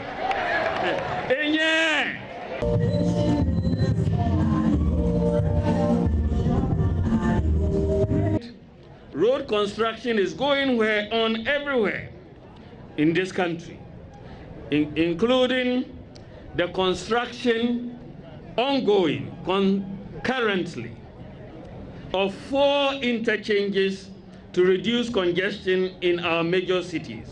Road construction is going on everywhere in this country, including the construction ongoing concurrently of 4 interchanges to reduce congestion in our major cities.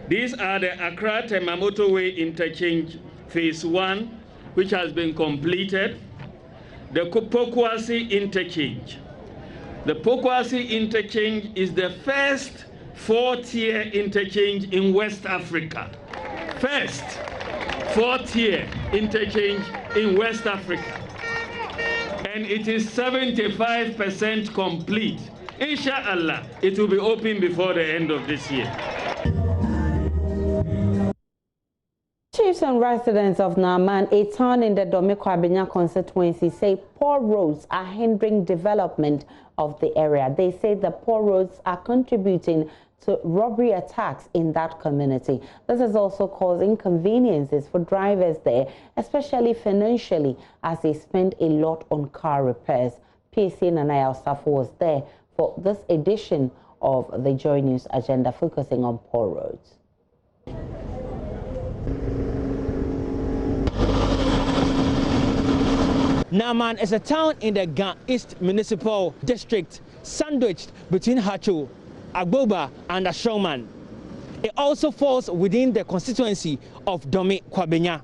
These are the Accra-Tema Motorway Interchange Phase 1, which has been completed, the Pokwasi Interchange. The Pokwasi Interchange is the first 4-tier interchange in West Africa. First 4-tier interchange in West Africa. And it is 75% complete. Inshallah, it will be open before the end of this year. Chiefs and residents of Naaman, a town in the Dome-Kwabenya constituency, say poor roads are hindering development of the area. They say the poor roads are contributing to robbery attacks in that community. This has also caused inconveniences for drivers there, especially financially, as they spend a lot on car repairs. PSC Nanaya Osafo was there for this edition of the Joy News Agenda, focusing on poor roads. Naaman is a town in the Ga East Municipal District, sandwiched between Hacho, Agboba, and Ashoman. It also falls within the constituency of Dome-Kwabenya.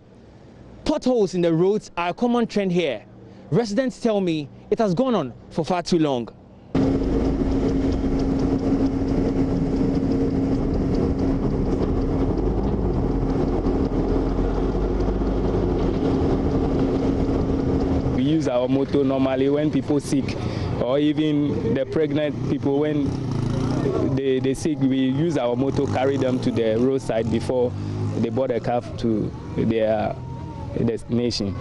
Potholes in the roads are a common trend here. Residents tell me it has gone on for far too long. use our motor normally when people sick, or even the pregnant people when they sick. We use our motor, carry them to the roadside before they board a cab to their destination.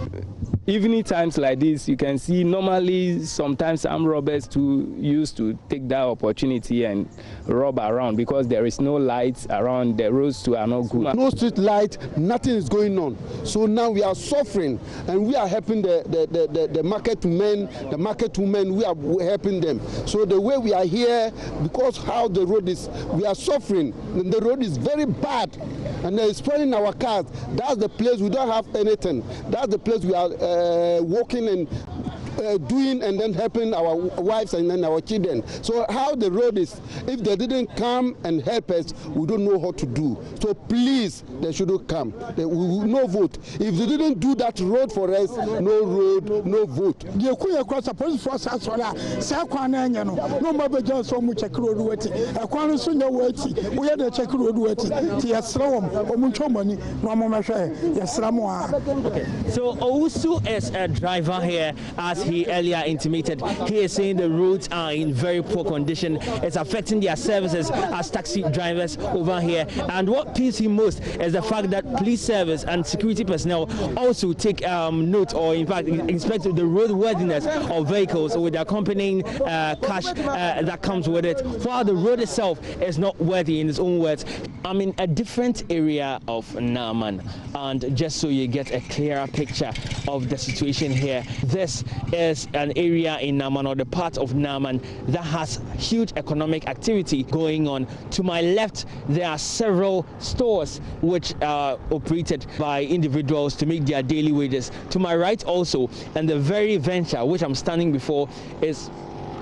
Evening times like this, you can see normally sometimes some robbers too used to take that opportunity and rob around because there is no lights around. The roads too are not good. No street light, nothing is going on. So now we are suffering, and we are helping the market men, the market women. We are helping them. So the way we are here, because how the road is, we are suffering. And the road is very bad, and they're spoiling our cars. That's the place we don't have anything. That's the place we are walking and doing and then helping our wives and then our children. So how the road is, if they didn't come and help us, we don't know what to do. So please, they shouldn't come. We will no vote. If they didn't do that road for us, no road, no vote. So Owusu is a driver here, as he earlier intimated. He is saying the roads are in very poor condition. It's affecting their services as taxi drivers over here. And what peeves him most is the fact that police service and security personnel also take note, or in fact inspect the roadworthiness of vehicles with the accompanying cash that comes with it, while the road itself is not worthy in its own words. I'm in a different area of Naaman, and just so you get a clearer picture of the situation here, this is an area in Naaman, or the part of Naaman, that has huge economic activity going on. To my left, there are several stores which are operated by individuals to make their daily wages. To my right also, and the very venture which I'm standing before, is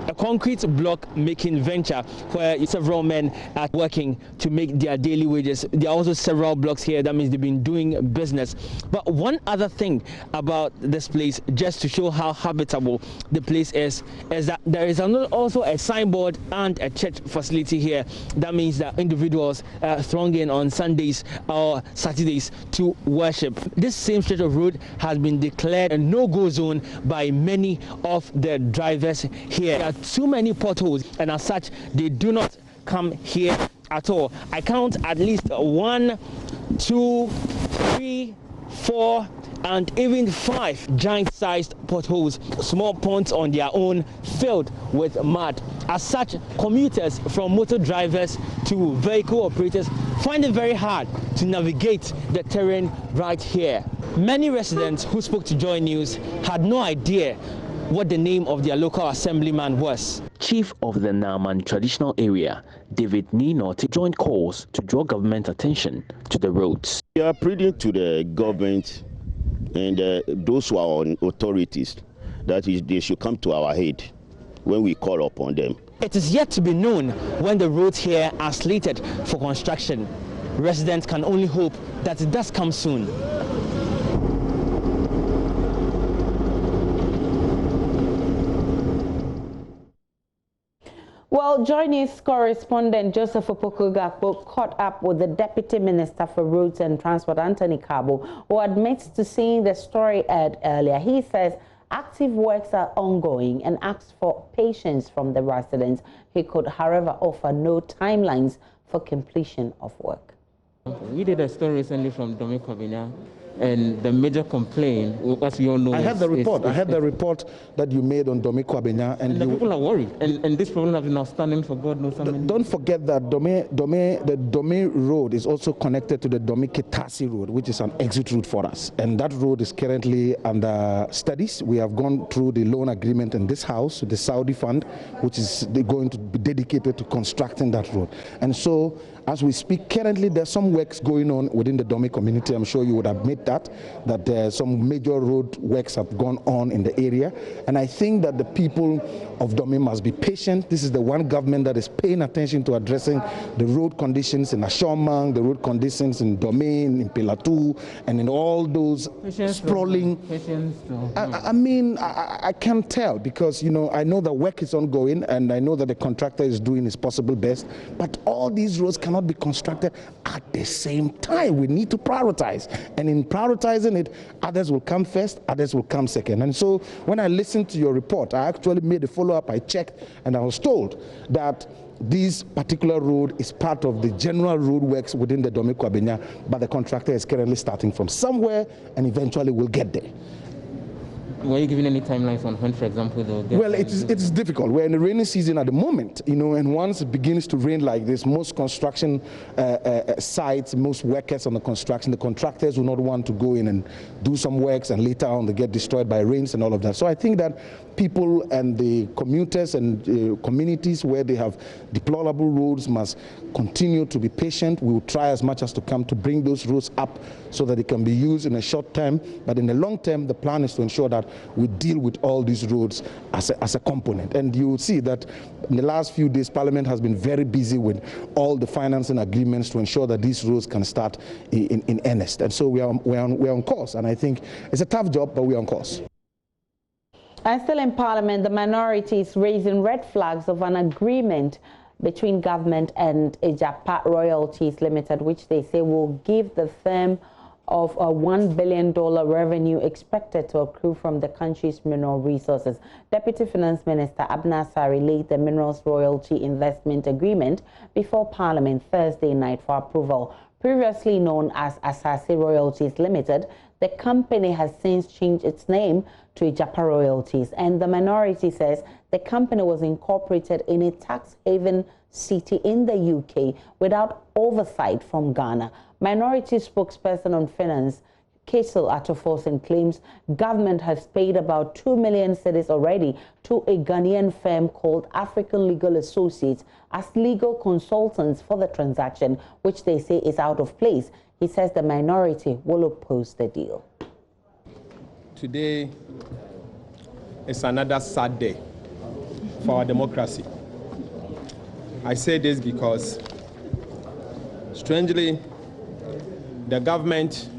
a concrete block making venture where several men are working to make their daily wages. There are also several blocks here. That means they've been doing business. But one other thing about this place, just to show how habitable the place is that there is also a signboard and a church facility here. That means that individuals throng in on Sundays or Saturdays to worship. This same stretch of road has been declared a no-go zone by many of the drivers here. There are too many potholes, and as such, they do not come here at all. I count at least 1, 2, 3, 4, and even 5 giant-sized potholes, small ponds on their own filled with mud. As such, commuters, from motor drivers to vehicle operators, find it very hard to navigate the terrain right here. Many residents who spoke to Joy News had no idea what the name of their local assemblyman was. Chief of the Naaman traditional area, David Ninot, joined calls to draw government attention to the roads. We are pleading to the government and those who are on authorities that they should come to our aid when we call upon them. It is yet to be known when the roads here are slated for construction. Residents can only hope that it does come soon. Well, Joy News correspondent Joseph Opoku-Gakpo caught up with the Deputy Minister for Roads and Transport, Anthony Kabo, who admits to seeing the story aired earlier. He says active works are ongoing and asks for patience from the residents. He could, however, offer no timelines for completion of work. We did a story recently from Domi Kobina, and the major complaint, as you all know, I had the report. I had the report that you made on Domi Kwabena, and the people are worried. And this problem has been outstanding for God knows how many. Don't forget that the Domi road is also connected to the Domi Ketasi road, which is an exit route for us. And that road is currently under studies. We have gone through the loan agreement in this house, the Saudi fund, which is going to be dedicated to constructing that road. And so, as we speak, currently there's some works going on within the Domi community. I'm sure you would admit that some major road works have gone on in the area. And I think that the people of Domi must be patient. This is the one government that is paying attention to addressing the road conditions in Ashomang, the road conditions in Domi, in Pilatu, and in all those sprawling. I mean, I can't tell because, you know, I know the work is ongoing and I know that the contractor is doing his possible best, but all these roads cannot be constructed at the same time. We need to prioritize. And in prioritizing it. Others will come first, others will come second. And so when I listened to your report, I actually made a follow-up. I checked, and I was told that this particular road is part of the general road works within the Dome-Kwabena, but the contractor is currently starting from somewhere and eventually will get there. Were you given any timelines on when, for example, they'll get? Well, it's difficult. We're in the rainy season at the moment, you know, and once it begins to rain like this, most construction sites, most workers on the construction, the contractors will not want to go in and do some works, and later on they get destroyed by rains and all of that. So I think that people and the commuters and communities where they have deplorable roads must continue to be patient. We will try as much as to come to bring those roads up so that they can be used in a short term, but in the long term, the plan is to ensure that we deal with all these roads as a component. And you will see that in the last few days, Parliament has been very busy with all the financing agreements to ensure that these roads can start in earnest. And so we're on course, and I think it's a tough job, but we're on course. And still in Parliament, the minority is raising red flags of an agreement between government and Ejapa Royalties Limited, which they say will give the firm of a $1 billion revenue expected to accrue from the country's mineral resources. Deputy Finance Minister Abna Sari laid the Minerals Royalty Investment Agreement before Parliament Thursday night for approval. Previously known as Asase Royalties Limited, the company has since changed its name to Ejapa Royalties, and the minority says the company was incorporated in a tax haven city in the UK without oversight from Ghana. Minority spokesperson on finance, Kesel Atoforsen, claims government has paid about 2 million cedis already to a Ghanaian firm called African Legal Associates as legal consultants for the transaction, which they say is out of place. He says the minority will oppose the deal. Today is another sad day for our democracy. I say this because, strangely, the government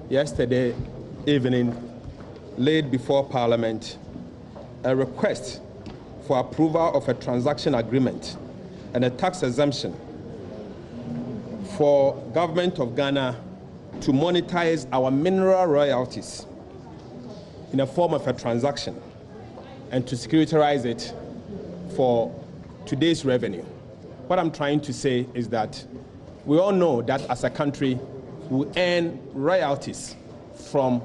yesterday evening laid before Parliament a request for approval of a transaction agreement and a tax exemption for government of Ghana to monetize our mineral royalties in a form of a transaction and to securitize it for today's revenue. What I'm trying to say is that we all know that as a country, we earn royalties from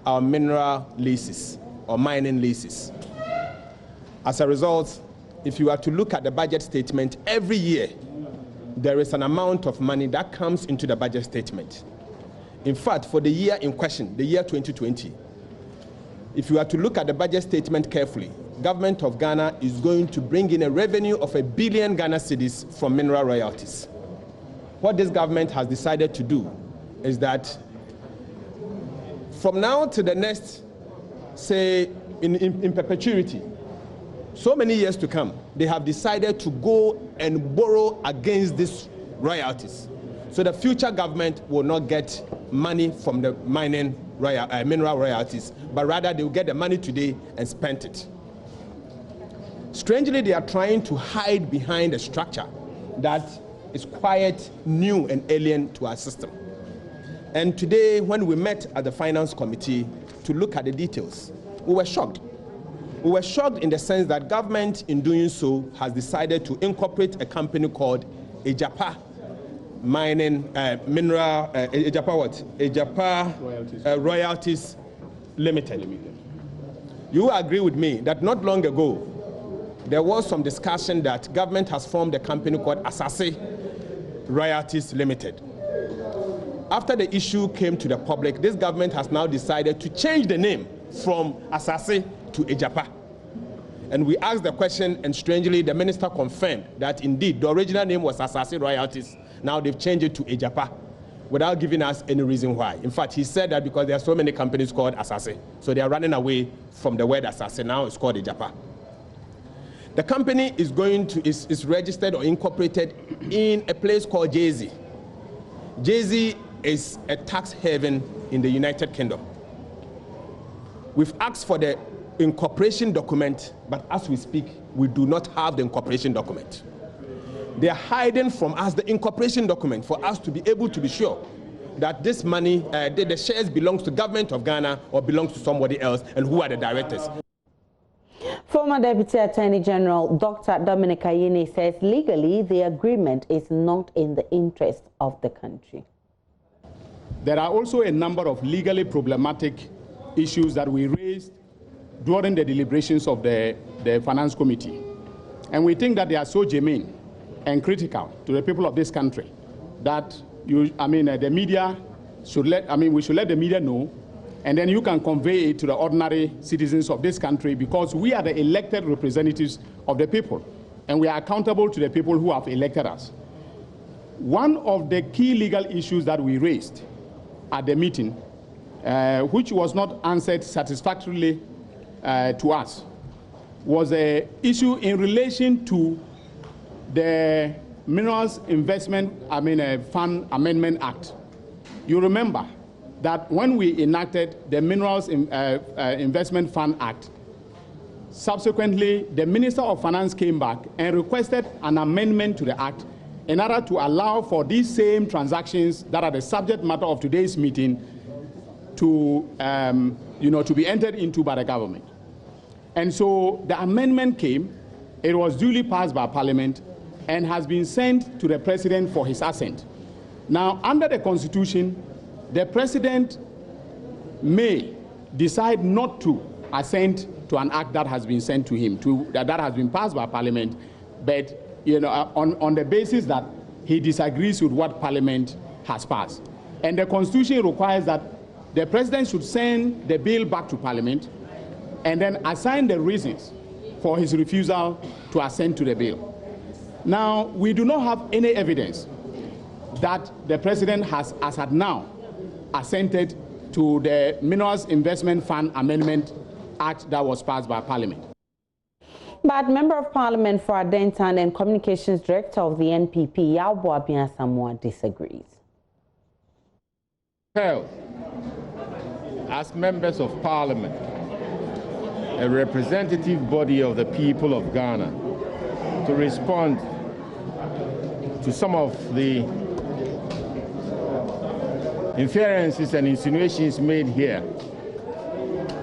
our mineral leases or mining leases. As a result, if you are to look at the budget statement every year, there is an amount of money that comes into the budget statement. In fact, for the year in question, the year 2020, if you are to look at the budget statement carefully, government of Ghana is going to bring in a revenue of 1 billion Ghana cedis from mineral royalties. What this government has decided to do is that from now to the next, say, in perpetuity, so many years to come, they have decided to go and borrow against these royalties. So the future government will not get money from the mining mineral royalties, but rather they will get the money today and spend it. Strangely, they are trying to hide behind a structure that is quite new and alien to our system. And today, when we met at the Finance Committee to look at the details, we were shocked. We were shocked in the sense that government, in doing so, has decided to incorporate a company called Ejapa Royalties Limited. You agree with me that not long ago, there was some discussion that government has formed a company called Asase Royalties Limited. After the issue came to the public, this government has now decided to change the name from Asase to Ejapa. And we asked the question, and strangely, the minister confirmed that indeed the original name was Asase Royalties. Now they've changed it to Ejapa without giving us any reason why. In fact, he said that because there are so many companies called Asase, so they are running away from the word Asase. Now it's called Ejapa. The company is is registered or incorporated in a place called Jersey. Jersey is a tax haven in the United Kingdom. We've asked for the incorporation document, but as we speak, we do not have the incorporation document. They are hiding from us the incorporation document for us to be able to be sure that this money, the shares belongs to government of Ghana or belongs to somebody else, and who are the directors. Former Deputy Attorney General Dr. Dominic Ayine says legally the agreement is not in the interest of the country. There are also a number of legally problematic issues that we raised during the deliberations of the Finance Committee. And we think that they are so germane and critical to the people of this country that the media should we should let the media know, and then you can convey it to the ordinary citizens of this country, because we are the elected representatives of the people, and we are accountable to the people who have elected us. One of the key legal issues that we raised at the meeting, which was not answered satisfactorily to us, was an issue in relation to the Minerals Investment Fund Amendment Act. You remember that when we enacted the Minerals Investment Fund Act, subsequently the Minister of Finance came back and requested an amendment to the act in order to allow for these same transactions that are the subject matter of today's meeting to, to be entered into by the government. And so the amendment came, it was duly passed by Parliament, and has been sent to the President for his assent. Now, under the Constitution, the President may decide not to assent to an act that has been sent to him, that has been passed by Parliament, but on the basis that he disagrees with what Parliament has passed. And the Constitution requires that the President should send the bill back to Parliament and then assign the reasons for his refusal to assent to the bill. Now, we do not have any evidence that the President has, as at now, assented to the Minerals Investment Fund Amendment Act that was passed by Parliament. But Member of Parliament for Adentan and Communications Director of the NPP, Yabo Abian-Samoa, disagrees. As members of Parliament, a representative body of the people of Ghana, to respond to some of the inferences and insinuations made here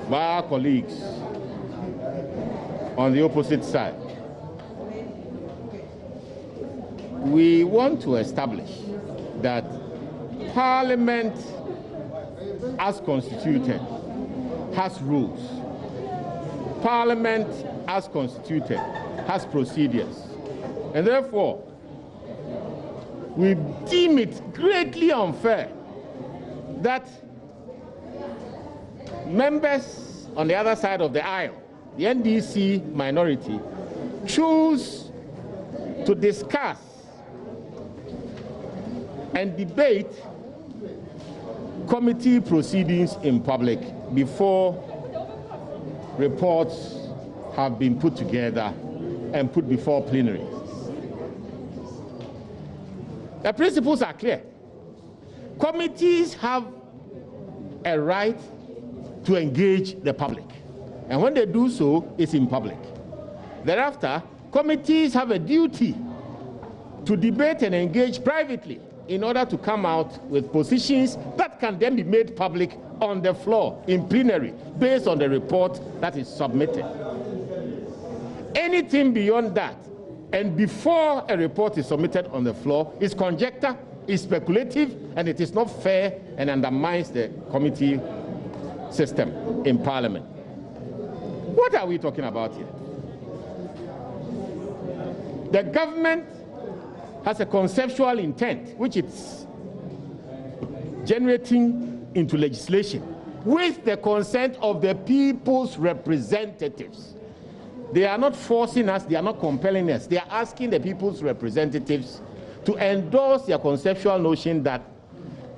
by our colleagues on the opposite side. We want to establish that Parliament, as constituted, has rules. Parliament, as constituted, has procedures. And therefore, we deem it greatly unfair that members on the other side of the aisle, the NDC minority, choose to discuss and debate committee proceedings in public before reports have been put together and put before plenary. The principles are clear. Committees have a right to engage the public, and when they do so, it's in public. Thereafter, committees have a duty to debate and engage privately in order to come out with positions that can then be made public on the floor in plenary based on the report that is submitted. Anything beyond that and before a report is submitted on the floor is conjecture, is speculative, and it is not fair and undermines the committee system in Parliament. What are we talking about here? The government has a conceptual intent, which it's generating into legislation with the consent of the people's representatives. They are not forcing us, they are not compelling us. They are asking the people's representatives to endorse their conceptual notion that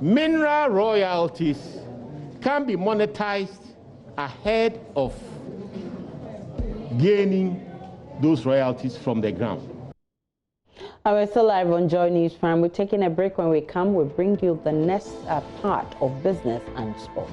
mineral royalties can be monetized ahead of gaining those royalties from the ground. We're still live on Joy News Prime. We're taking a break. When we come, we'll bring you the next part of business and sport.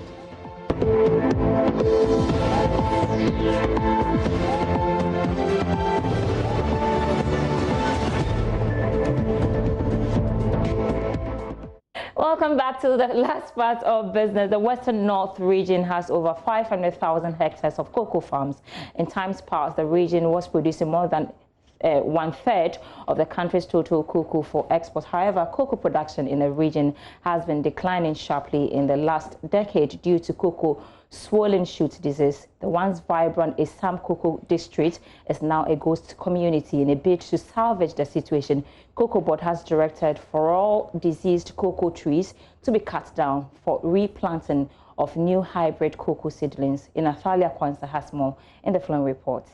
Welcome Welcome back to the last part of business. The Western North region has over 500,000 hectares of cocoa farms. In times past, the region was producing more than 1/3 of the country's total cocoa for export. However, cocoa production in the region has been declining sharply in the last decade due to cocoa swollen shoot disease. The once vibrant Isam Cocoa District is now a ghost community. In a bid to salvage the situation, Cocoa Board has directed for all diseased cocoa trees to be cut down for replanting of new hybrid cocoa seedlings. Athalia Kwanzaa has more in the following report.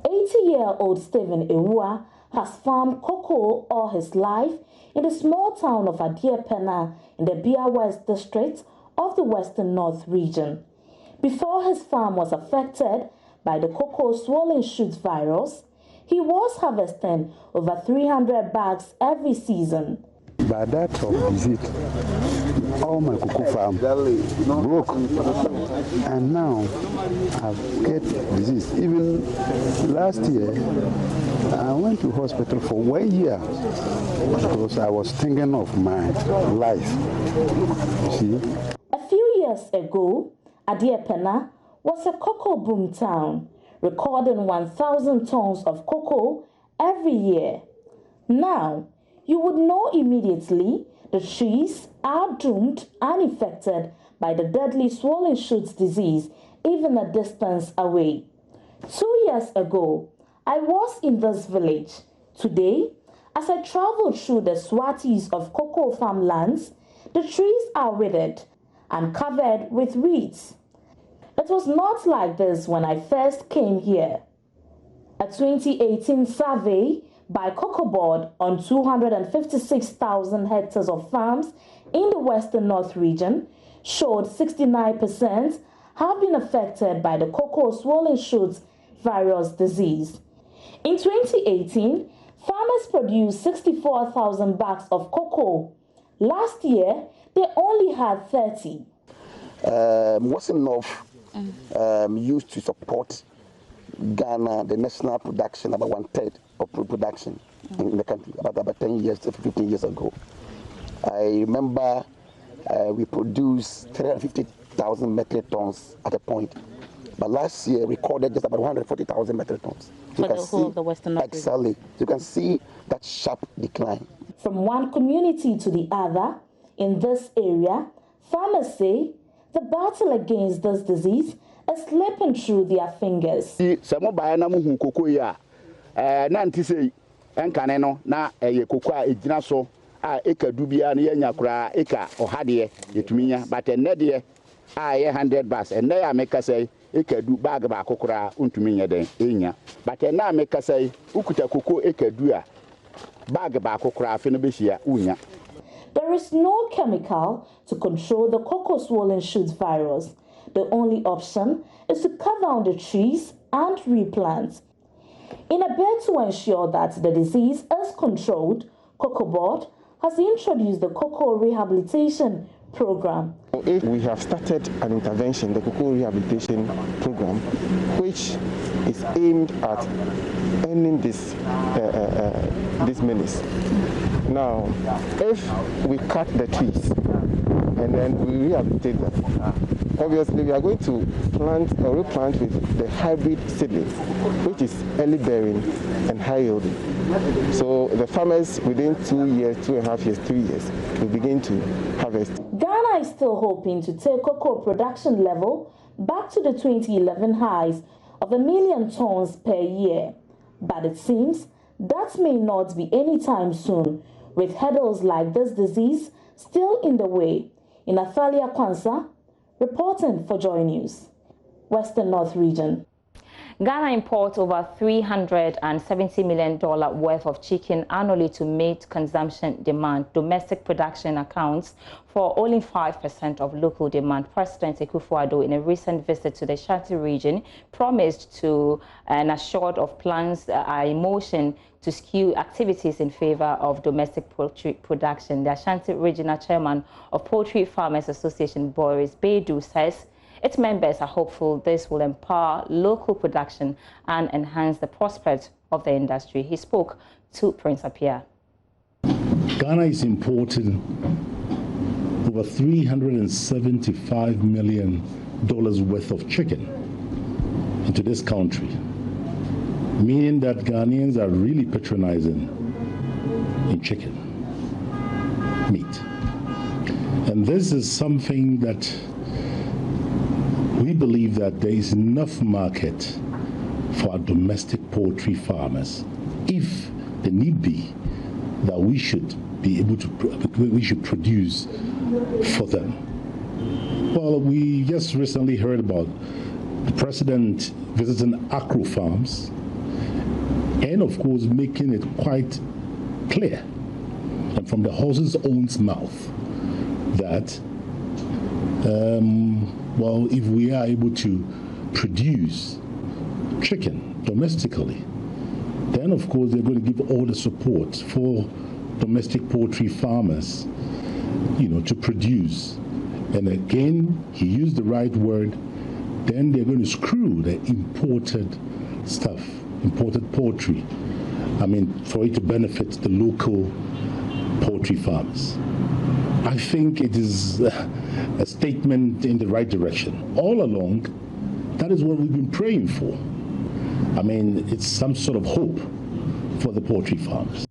80-year-old Stephen Ewua has farmed cocoa all his life in the small town of Adiepena in the Bia West district of the Western North region. Before his farm was affected by the cocoa swollen shoot virus, he was harvesting over 300 bags every season. By that of disease, all my cocoa farm broke, and now I've get disease. Even last year, I went to hospital for 1 year because I was thinking of my life. You see? A few years ago, Adiepena was a cocoa boom town, recording 1,000 tons of cocoa every year. Now, you would know immediately the trees are doomed and infected by the deadly swollen shoot disease even a distance away. 2 years ago, I was in this village. Today, as I travel through the swaths of cocoa farmlands, the trees are withered and covered with weeds. It was not like this when I first came here. A 2018 survey by Cocoa Board on 256,000 hectares of farms in the Western North region showed 69% have been affected by the cocoa swollen shoot virus disease. In 2018, farmers produced 64,000 bags of cocoa. Last year, they only had 30. Western North used to support Ghana, the national production, about 1/3 of production in the country, about 10 years, 15 years ago. I remember we produced 350,000 metric tons at a point, but last year recorded just about 140,000 metric tons. For the whole of the Western North. Exactly. You can see that sharp decline. From one community to the other in this area, farmers say the battle against this disease is slipping through their fingers. Eka dubia na yenya kura eka ohade yetuminya but enede a 100 bas enne ya meka say eka du bag ba kokora untuminya den enya but enne meka say ukuta koko eka du a bag ba kokora afi no behia unya. There is no chemical to control the cocoa swollen shoot virus. The only option is to cut down the trees and replant. In a bid to ensure that the disease is controlled, Cocoa Board has introduced the cocoa rehabilitation program. We have started an intervention, the cocoa rehabilitation program, which is aimed at ending this menace. Now, if we cut the trees and then we rehabilitate them, obviously we are going to plant or replant with the hybrid seedling, which is early bearing and high yielding. So the farmers within 2 years, 2.5 years, 3 years will begin to harvest. Ghana is still hoping to take cocoa production level back to the 2011 highs of 1 million tons per year. But it seems that may not be anytime soon, with hurdles like this disease still in the way. Athalia Kwanzaa, reporting for Joy News, Western North region. Ghana imports over $370 million worth of chicken annually to meet consumption demand. Domestic production accounts for only 5% of local demand. President Akufo-Addo, in a recent visit to the Ashanti region, promised to and assured of plans are in motion to skew activities in favor of domestic poultry production. The Ashanti Regional Chairman of Poultry Farmers Association, Boris Beidou, says its members are hopeful this will empower local production and enhance the prospect of the industry. He spoke to Prince Appiah. Ghana is importing over $375 million worth of chicken into this country, meaning that Ghanaians are really patronizing in chicken meat. And this is something that we believe that there is enough market for our domestic poultry farmers, if the need be, that we should be able to, we should produce for them. Well, we just recently heard about the president visiting agro farms and, of course, making it quite clear, and from the horse's own mouth, that, well, if we are able to produce chicken domestically, then, of course, they're going to give all the support for domestic poultry farmers, to produce. And again, he used the right word, then they're going to screw the imported stuff, imported poultry, for it to benefit the local poultry farmers. I think it is a statement in the right direction. All along, that is what we've been praying for. It's some sort of hope for the poultry farmers.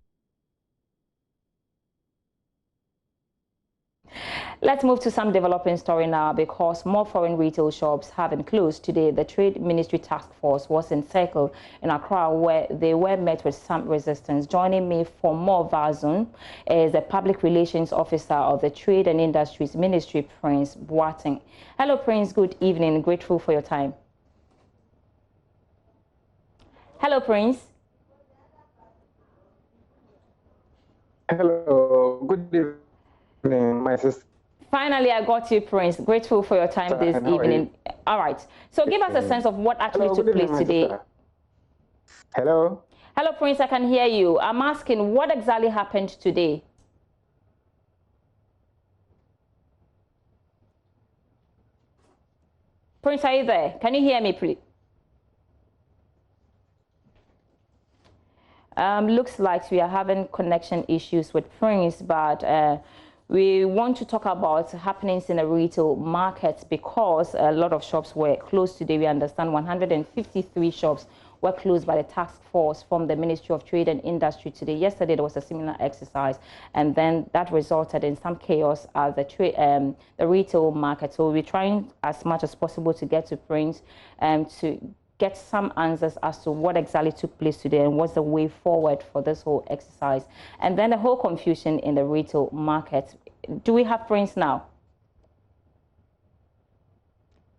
Let's move to some developing story now, because more foreign retail shops have been closed today. The Trade Ministry Task Force was encircled in Accra, where they were met with some resistance. Joining me for more, Vazun, is the Public Relations Officer of the Trade and Industries Ministry, Prince Boateng. Hello, Prince. Good evening. Grateful for your time. Hello, Prince. Hello. Good evening, my sister. Finally, I got you, Prince. Grateful for your time this evening. All right. So give us a sense of what actually took place today. Hello? Hello, Prince. I can hear you. I'm asking, what exactly happened today? Prince, are you there? Can you hear me, please? Looks like we are having connection issues with Prince, but we want to talk about happenings in the retail market, because a lot of shops were closed today. We understand 153 shops were closed by the task force from the Ministry of Trade and Industry today. Yesterday, there was a similar exercise, and then that resulted in some chaos at the retail market. So we're trying as much as possible to get to Prince to get some answers as to what exactly took place today and what's the way forward for this whole exercise. And then the whole confusion in the retail market. Do we have Prince now?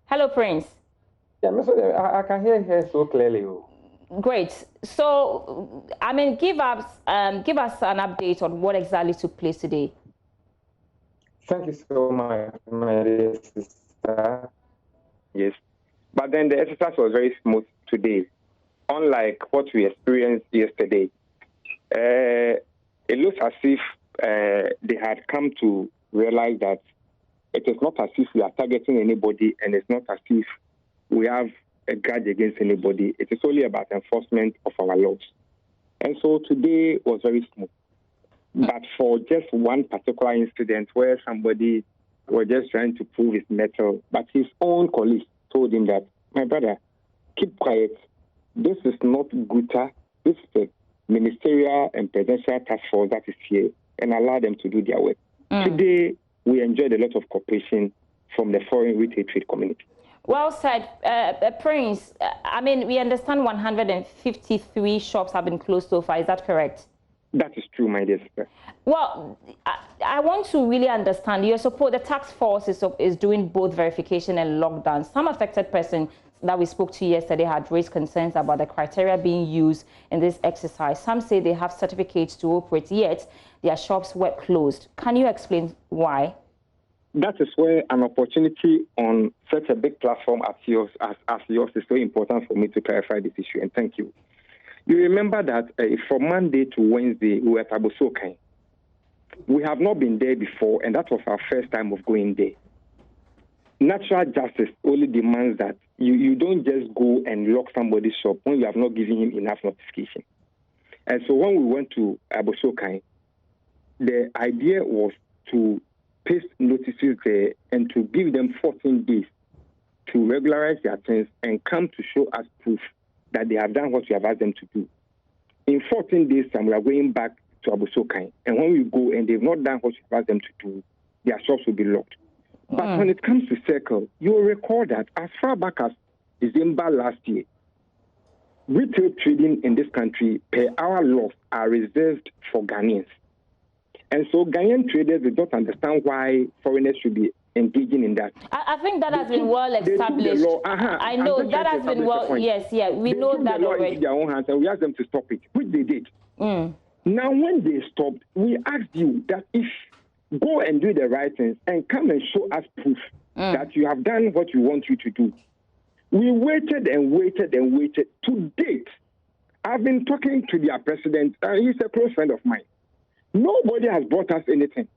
Hello, Prince. Yeah, I can hear you so clearly. Great. So, give us an update on what exactly took place today. Thank you so much, my dear sister. Yes. But then the exercise was very smooth today, unlike what we experienced yesterday. It looks as if they had come to realize that it is not as if we are targeting anybody, and it's not as if we have a grudge against anybody. It is only about enforcement of our laws. And so today was very smooth. But for just one particular incident where somebody was just trying to prove his mettle, but his own colleagues told him that, my brother, keep quiet. This is not Guta. This is the ministerial and presidential task force that is here, and allow them to do their work. Today, we enjoyed a lot of cooperation from the foreign retail trade community. Well said. Prince, we understand 153 shops have been closed so far. Is that correct? That is true, my dear sister. Well, I want to really understand. Your support, the task force is doing both verification and lockdown. Some affected persons that we spoke to yesterday had raised concerns about the criteria being used in this exercise. Some say they have certificates to operate, yet their shops were closed. Can you explain why? That is where an opportunity on such a big platform as yours is so important for me to clarify this issue, and thank you. You remember that from Monday to Wednesday, we were at Abosokai. We have not been there before, and that was our first time of going there. natural justice only demands that you don't just go and lock somebody's shop when you have not given him enough notification. And so when we went to Abosokai, the idea was to paste notices there and to give them 14 days to regularize their things and come to show us proof that they have done what we have asked them to do. In 14 days' time, we are going back to Abosokai. And when we go and they've not done what we have asked them to do, their shops will be locked. But when it comes to Circle, you will recall that as far back as December last year, retail trading in this country per hour laws are reserved for Ghanaians. And so Ghanaian traders do not understand why foreigners should be engaging in that. I think that has been well established. I know that has been well, yes, yeah, we know that already. Their own hands and we asked them to stop it, which they did. Now, when they stopped, we asked you that if go and do the right things and come and show us proof that you have done what we want you to do. We waited and waited and waited. To date, I've been talking to their president. He's a close friend of mine. Nobody has brought us anything.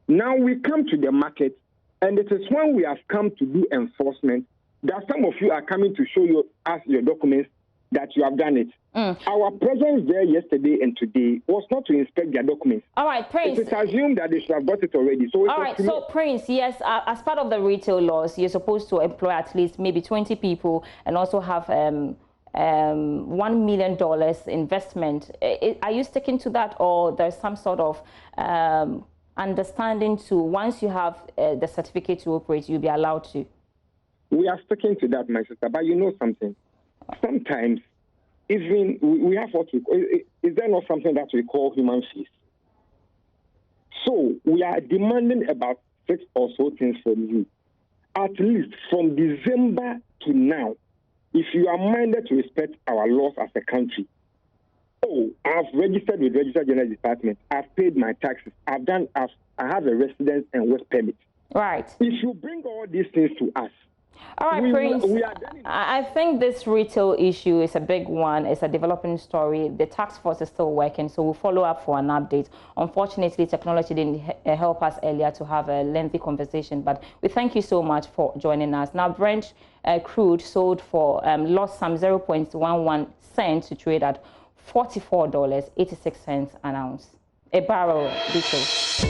Now we come to the market, and it is when we have come to do enforcement that some of you are coming to show us your documents that you have done it. Our presence there yesterday and today was not to inspect their documents. All right, Prince. It is assumed that they should have got it already. So all right, so Prince, yes, as part of the retail laws, you're supposed to employ at least maybe 20 people and also have $1 million investment. Are you sticking to that, or there's some sort of understanding to once you have the certificate to operate, you'll be allowed to? We are sticking to that, my sister. But you know something? Sometimes, even we have what we call, is there not something that we call human fees? So we are demanding about 6 or so things from you. At least from December to now, if you are minded to respect our laws as a country, I've registered with Registered General Department, I've paid my taxes, I have a residence and work permit. Right. If you bring all these things to us, all right, Prince, I think this retail issue is a big one. It's a developing story. The task force is still working, so we'll follow up for an update. Unfortunately, technology didn't help us earlier to have a lengthy conversation, but we thank you so much for joining us. Now, Brent crude sold for, lost some 0.11 cents to trade at $44.86 an ounce. A barrel details.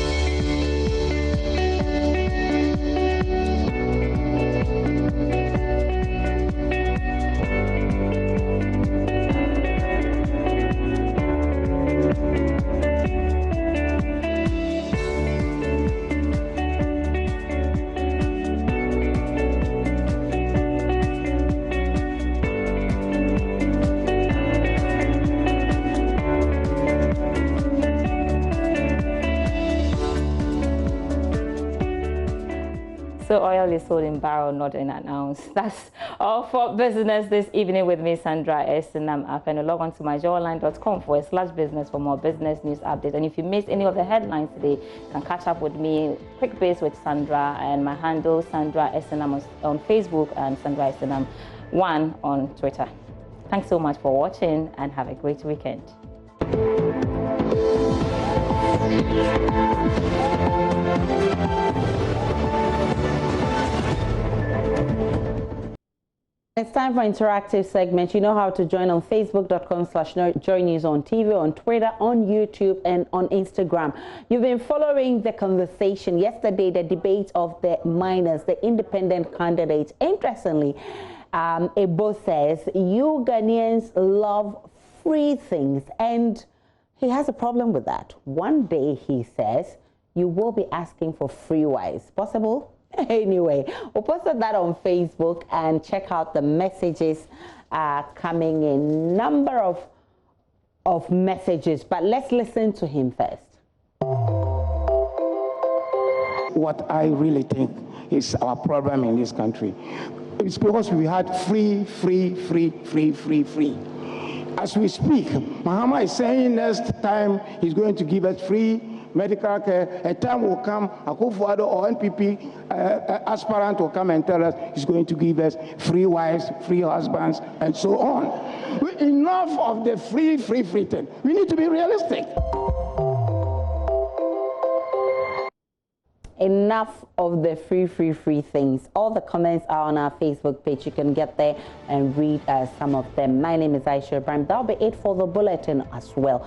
So oil is sold in barrel, not in an ounce. That's all for business this evening with me, Sandra Esinam. Can log on to myjawline.com/business for more business news updates. And if you missed any of the headlines today, you can catch up with me, quick base with Sandra, and my handle, Sandra Esinam on Facebook and Sandra Esinam 1 on Twitter. Thanks so much for watching and have a great weekend. It's time for interactive segment. You know how to join on facebook.com/joynews on TV, on Twitter, on YouTube, and on Instagram. You've been following the conversation yesterday, the debate of the minors, the independent candidates. Interestingly, Ebo says, you Ghanaians love free things, and he has a problem with that. One day, he says, you will be asking for free wives. Possible? Anyway, we'll post that on Facebook and check out the messages coming in. Number of messages, but let's listen to him first. What I really think is our problem in this country. It's because we had free. As we speak, Mahama is saying next time he's going to give us free medical care. A time will come, Akufo-Addo or NPP aspirant will come and tell us he's going to give us free wives, free husbands, and so on. Enough of the free thing. We need to be realistic. enough of the free things. All the comments are on our Facebook page. You can get there and read some of them. My name is Aisha Ibrahim. That'll be it for the bulletin as well.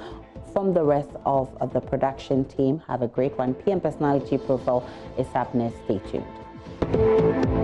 From the rest of the production team, have a great one. PM Personality Profile is up next. Stay tuned.